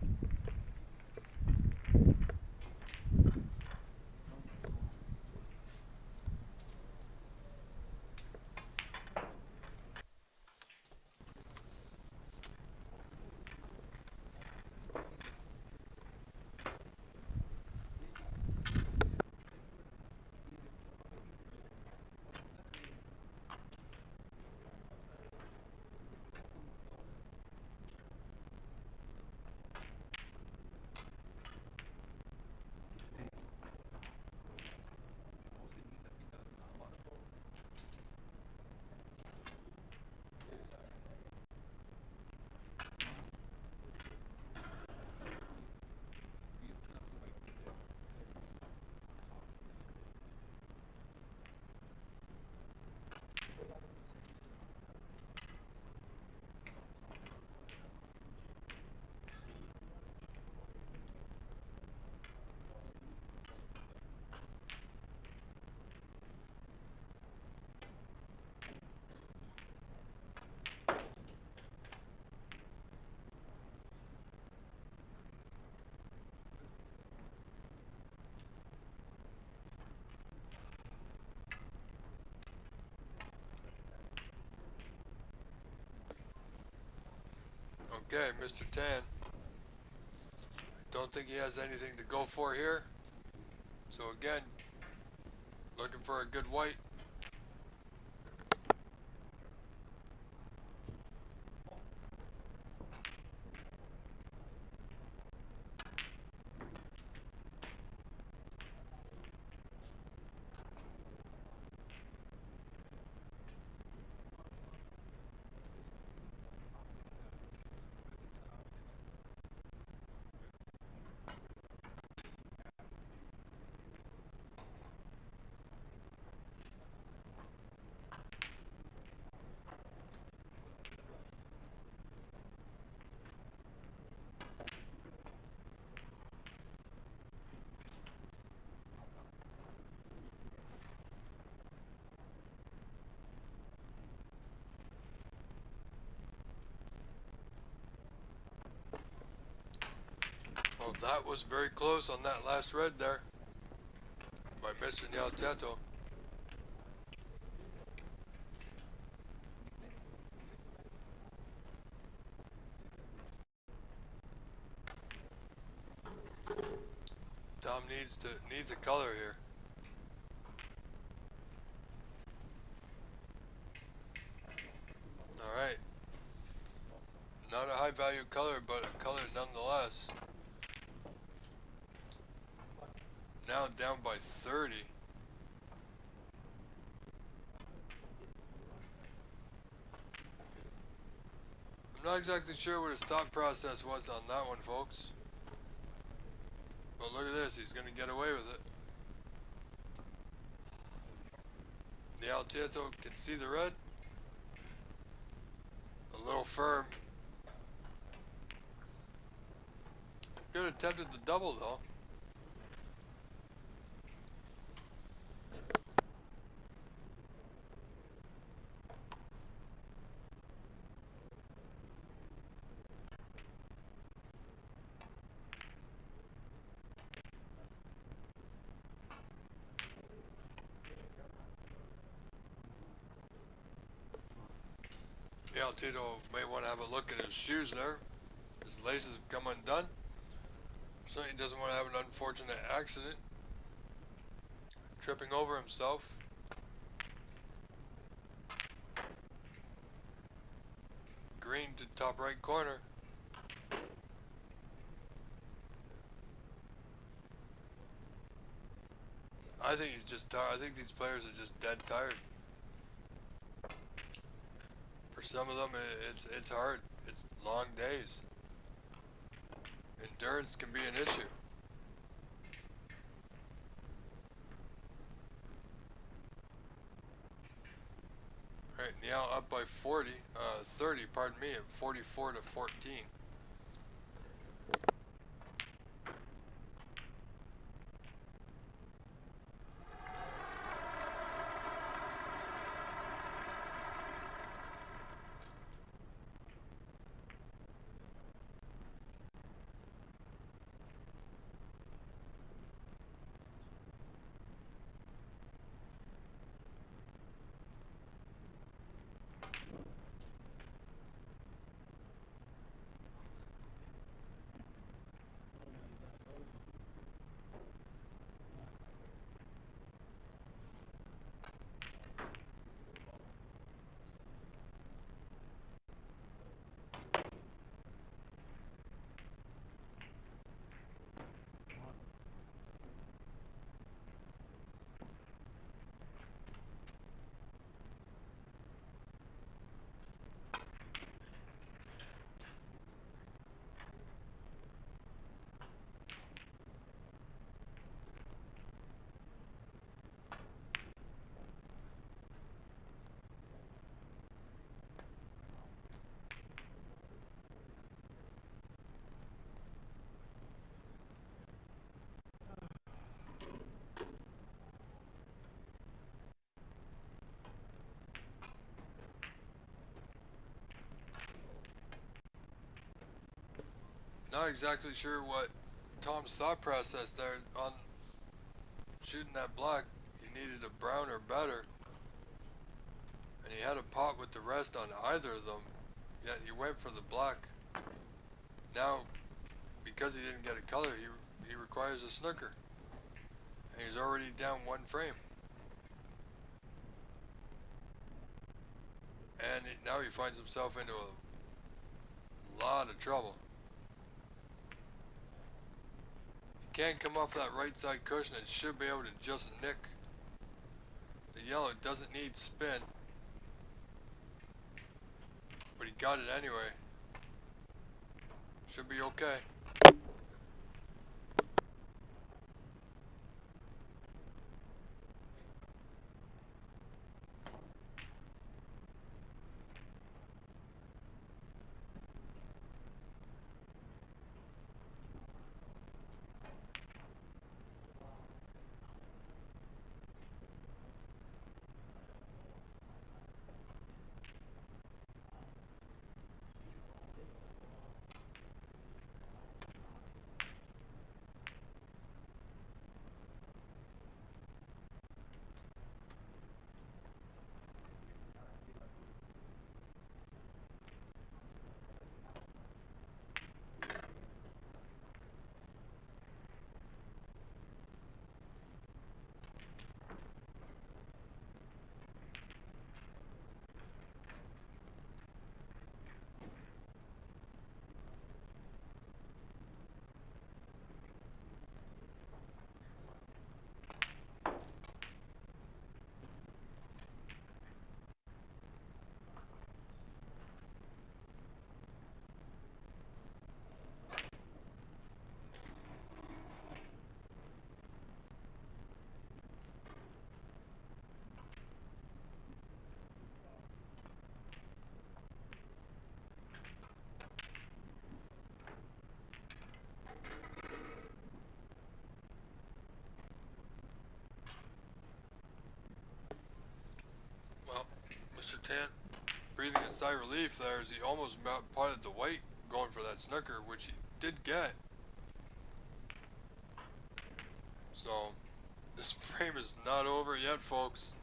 Okay, Mr. Tan. Don't think he has anything to go for here. So again, looking for a good white. Well, that was very close on that last red there by Mr. Nialteto. Tom needs a color here. All right. Not a high value color, but a color nonetheless. Now down by 30. I'm not exactly sure what his thought process was on that one, folks. But look at this, he's going to get away with it. The Altietto can see the red. A little firm. Good attempt at the double though. Tito may want to have a look at his shoes there. His laces have come undone. So he doesn't want to have an unfortunate accident, tripping over himself. Green to top right corner. I think he's just tired. I think these players are just dead tired. For some of them, it's hard. It's long days. Endurance can be an issue. Right now up by 30, pardon me, at 44 to 14. Not exactly sure what Tom's thought process there on shooting that black. He needed a brown or better, and he had a pot with the rest on either of them, yet he went for the black. Now, because he didn't get a color, he requires a snooker, and he's already down one frame. And now he finds himself into a lot of trouble. He can't come off that right side cushion and should be able to just nick. The yellow doesn't need spin, but he got it anyway. Should be okay. Well, Mr. Tant breathing a sigh of relief there as he almost potted the white going for that snooker, which he did get. So, this frame is not over yet, folks.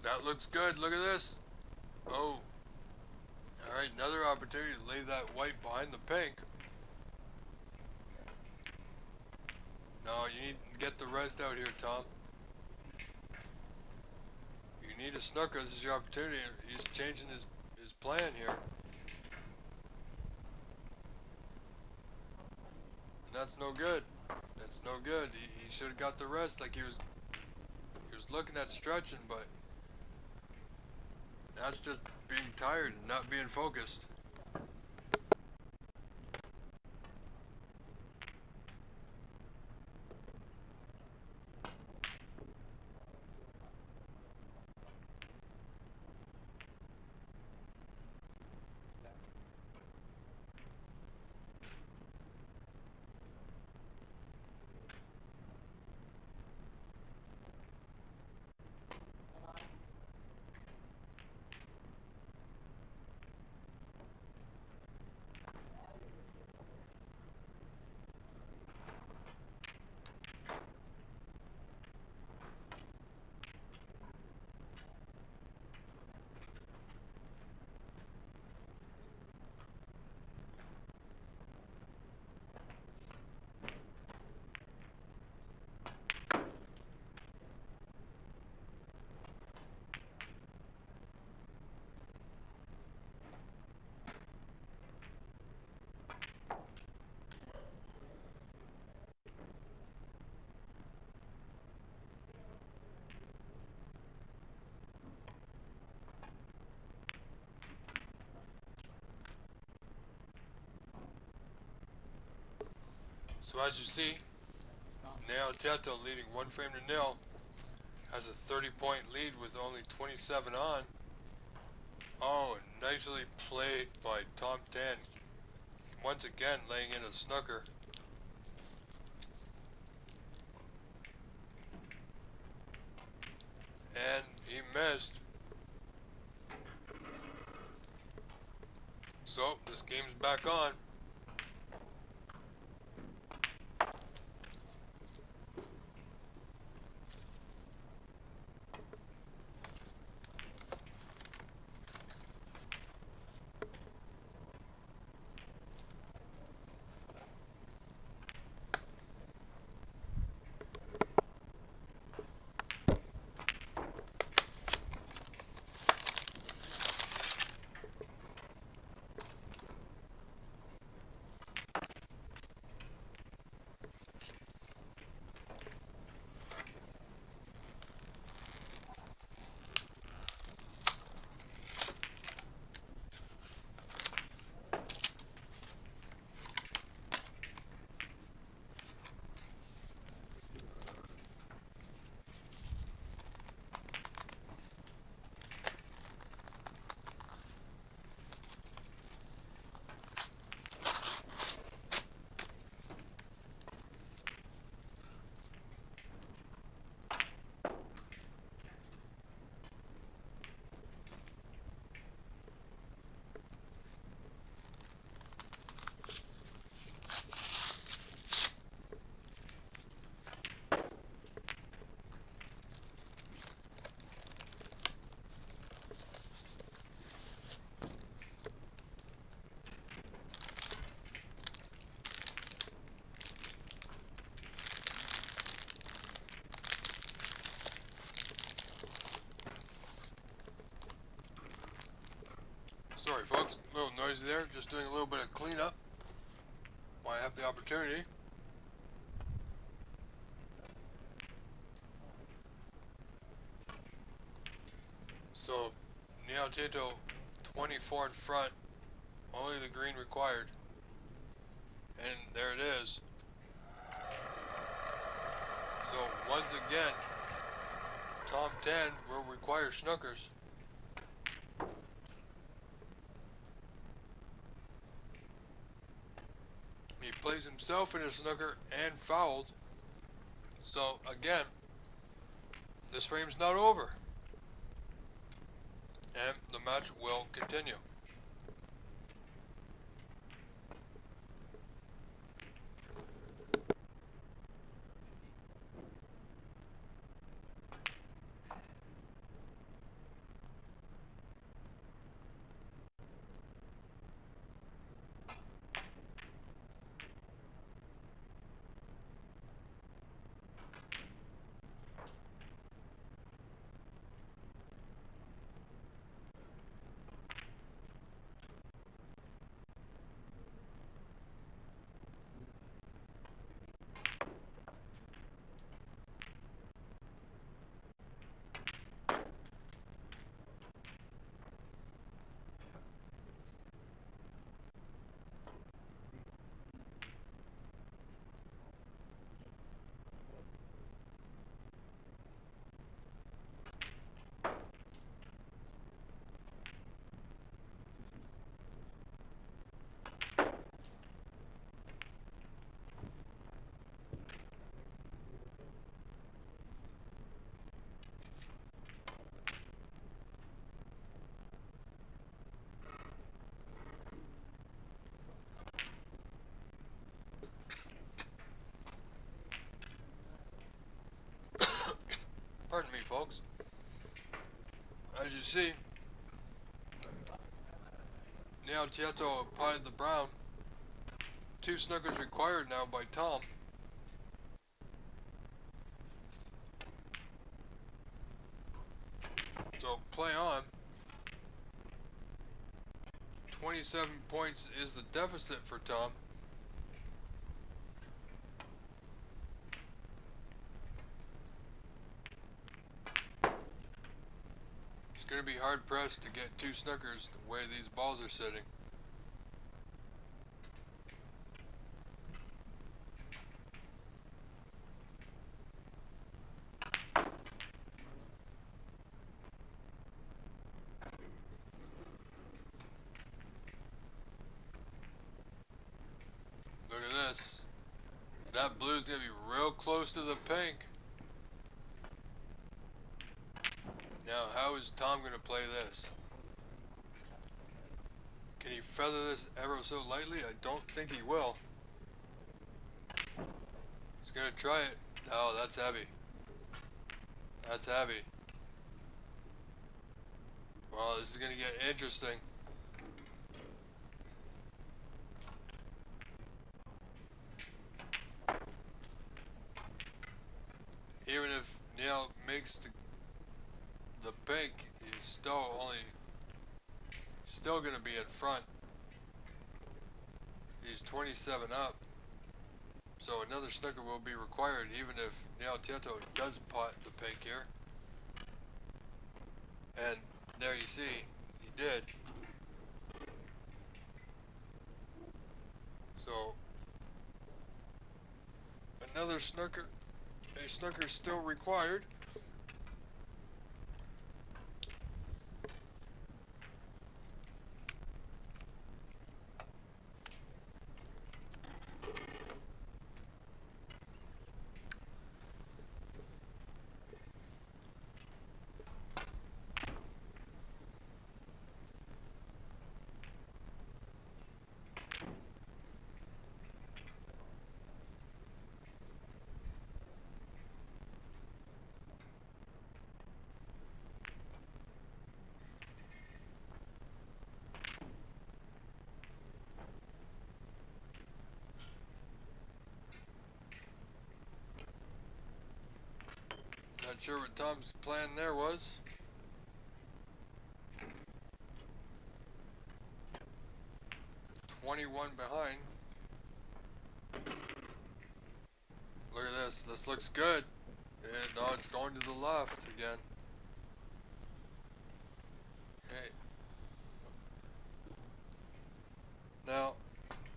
That looks good. Look at this. Oh. Alright, another opportunity to lay that white behind the pink. No, you need to get the rest out here, Tom. You need a snooker. This is your opportunity. He's changing his plan here. And that's no good. That's no good. He should have got the rest like he was looking at stretching, but that's just being tired and not being focused. So as you see, now Teto leading 1-0 has a 30-point lead with only 27 on. Oh, nicely played by Tom Tan. Once again laying in a snooker. And he missed. So this game's back on. Sorry folks, a little noisy there, just doing a little bit of cleanup while I have the opportunity. So, Niao Teto 24 in front, only the green required. And there it is. So once again, Tom 10 will require snookers. He plays himself in a snooker and fouled. So again, this frame's not over. And the match will continue. as you see, now Tieto potted the brown. 2 snookers required now by Tom. So play on. 27 points is the deficit for Tom. It's going to be hard pressed to get 2 snookers the way these balls are sitting. Look at this. That blue's going to be real close to the pink. Now, how is Tom going to play this? Can he feather this ever so lightly? I don't think he will. He's going to try it. Oh, that's heavy. That's heavy. Well, this is going to get interesting. Even if Neil makes the pink, he's still going to be in front. He's 27 up. So another snooker will be required even if Neil Tieto does pot the pink here. And there you see, he did. So another snooker, a snooker still required. Not sure what Tom's plan there was. "21 behind." Look at this. This looks good. And no, it's going to the left again. Okay. Now,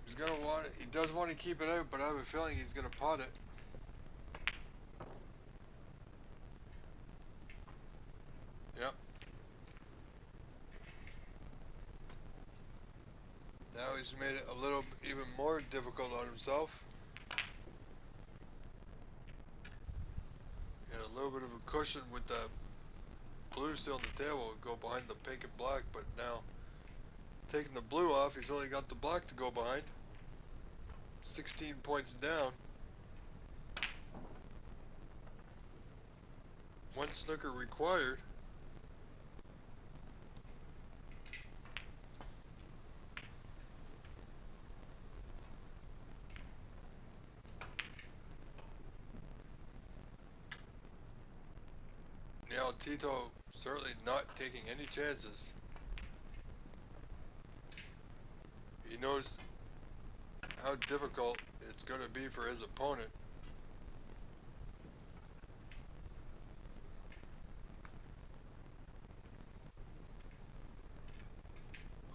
he's gonna want it. He does want to keep it out, but I have a feeling he's gonna pot it. Yep. Now he's made it a little even more difficult on himself. And a little bit of a cushion with the blue still on the table would go behind the pink and black, but now taking the blue off, he's only got the black to go behind. 16 points down. 1 snooker required. Now Tito certainly not taking any chances. He knows how difficult it's going to be for his opponent.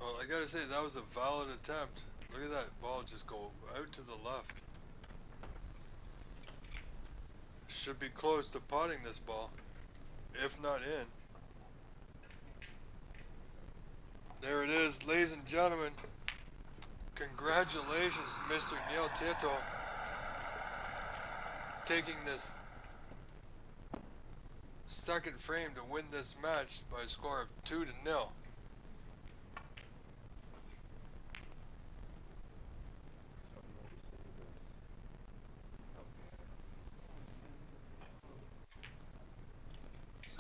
Well, I gotta say, that was a valid attempt. Look at that ball just go out to the left. Should be close to potting this ball, if not in. There it is, ladies and gentlemen. Congratulations to Mr. Neil Tieto taking this second frame to win this match by a score of 2-0.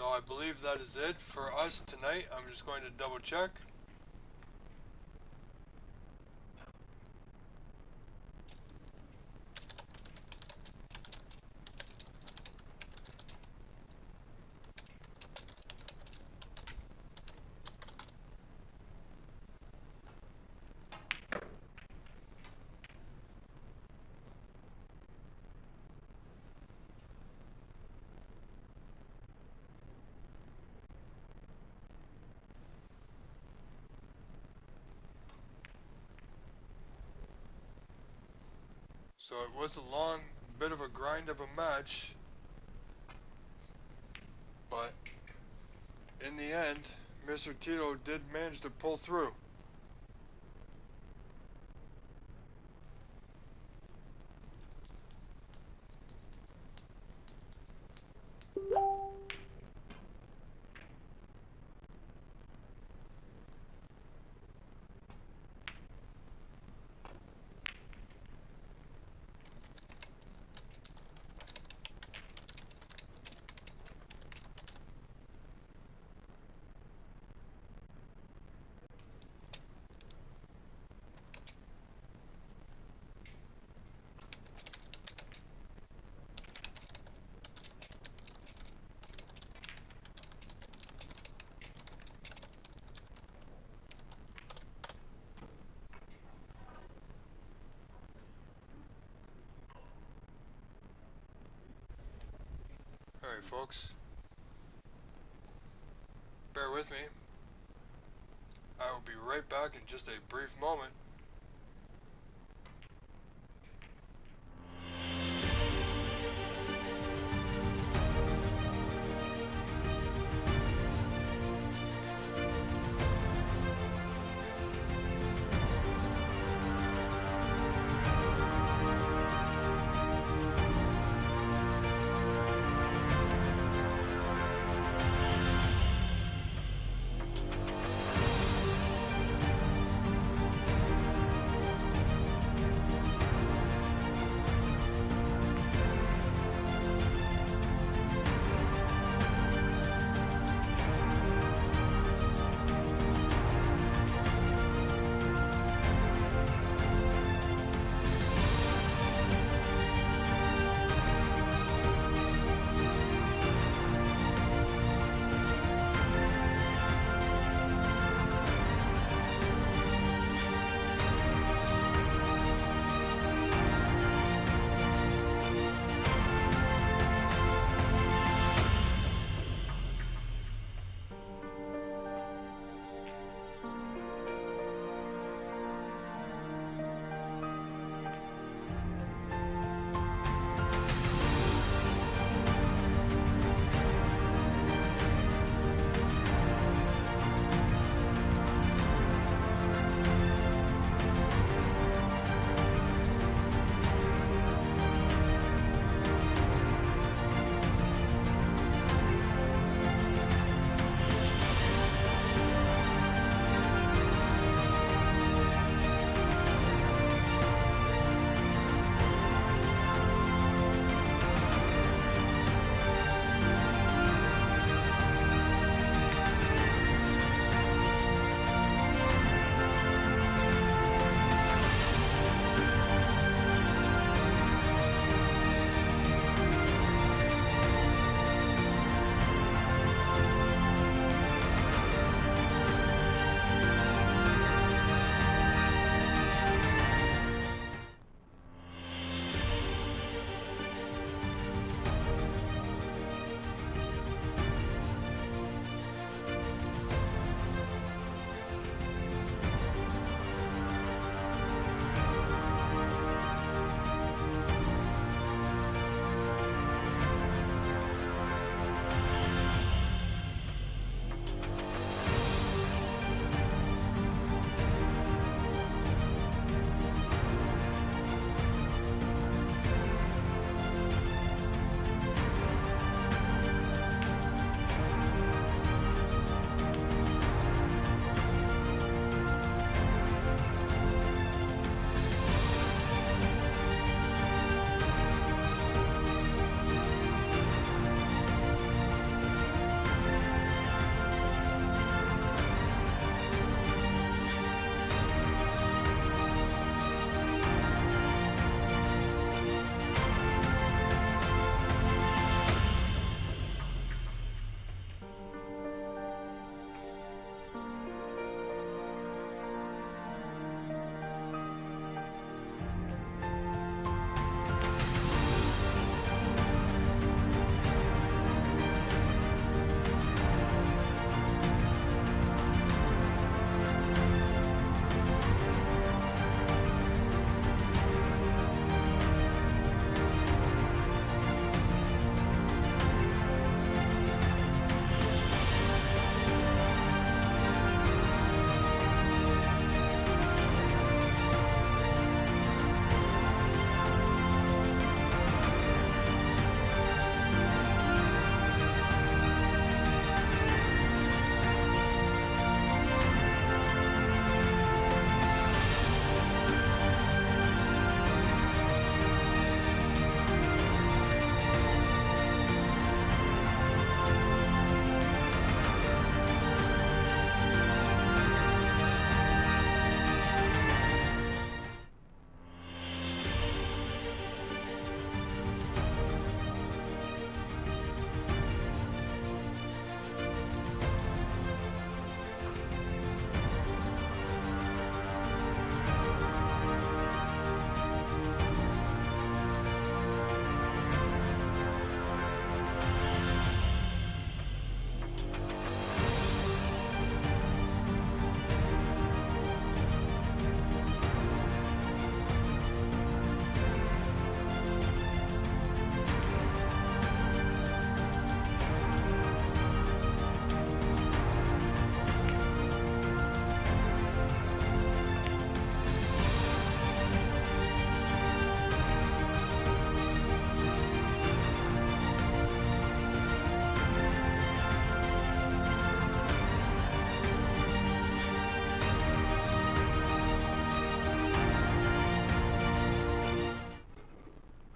So I believe that is it for us tonight. I'm just going to double check. So it was a long bit of a grind of a match, but in the end, Mr. Tito did manage to pull through. Alright folks, bear with me. I will be right back in just a brief moment.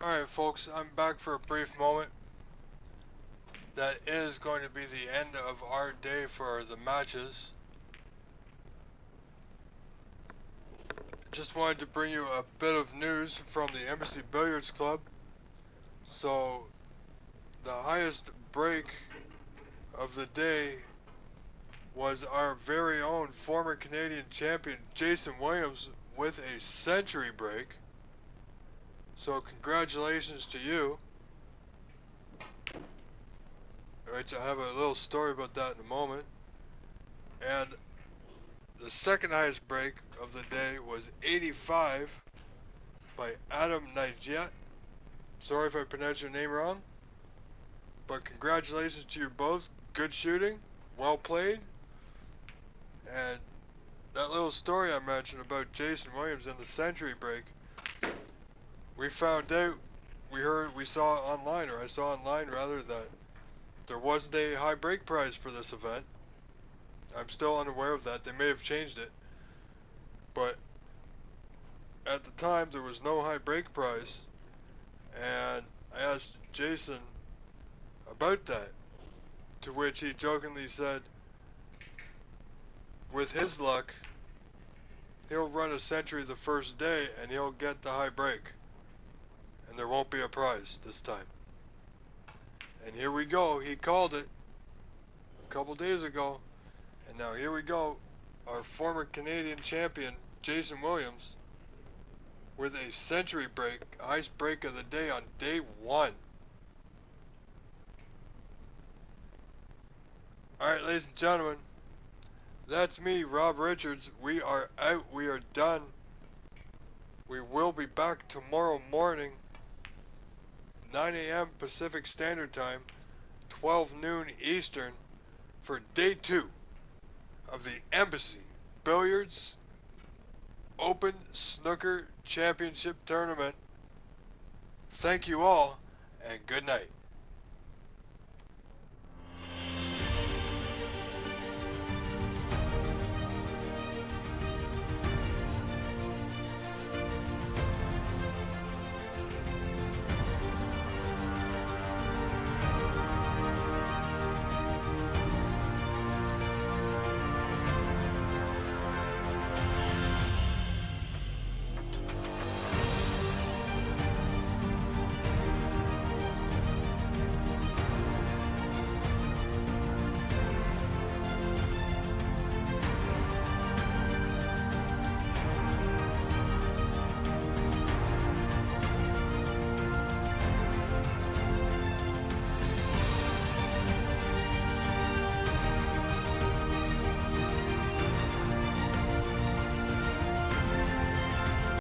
Alright folks, I'm back for a brief moment. That is going to be the end of our day for the matches. Just wanted to bring you a bit of news from the Embassy Billiards Club. So, the highest break of the day was our very own former Canadian champion Jason Williams with a century break. So congratulations to you. Alright, so I have a little story about that in a moment. And the second highest break of the day was 85 by Adam Nijet. Sorry if I pronounced your name wrong, but congratulations to you both. Good shooting, well played. And that little story I mentioned about Jason Williams and the century break, we found out, we saw online, or I saw online rather, that there wasn't a high break prize for this event. I'm still unaware of that. They may have changed it, but at the time there was no high break prize, and I asked Jason about that, to which he jokingly said, with his luck, he'll run a century the first day and he'll get the high break, and there won't be a prize this time. And here we go, he called it a couple days ago, and now here we go, our former Canadian champion Jason Williams with a century break, highest break of the day on day one. Alright, ladies and gentlemen, that's me, Rob Richards. We are out, we are done. We will be back tomorrow morning, 9 a.m. Pacific Standard Time, 12 noon Eastern, for day 2 of the Embassy Billiards Open Snooker Championship Tournament. Thank you all, and good night.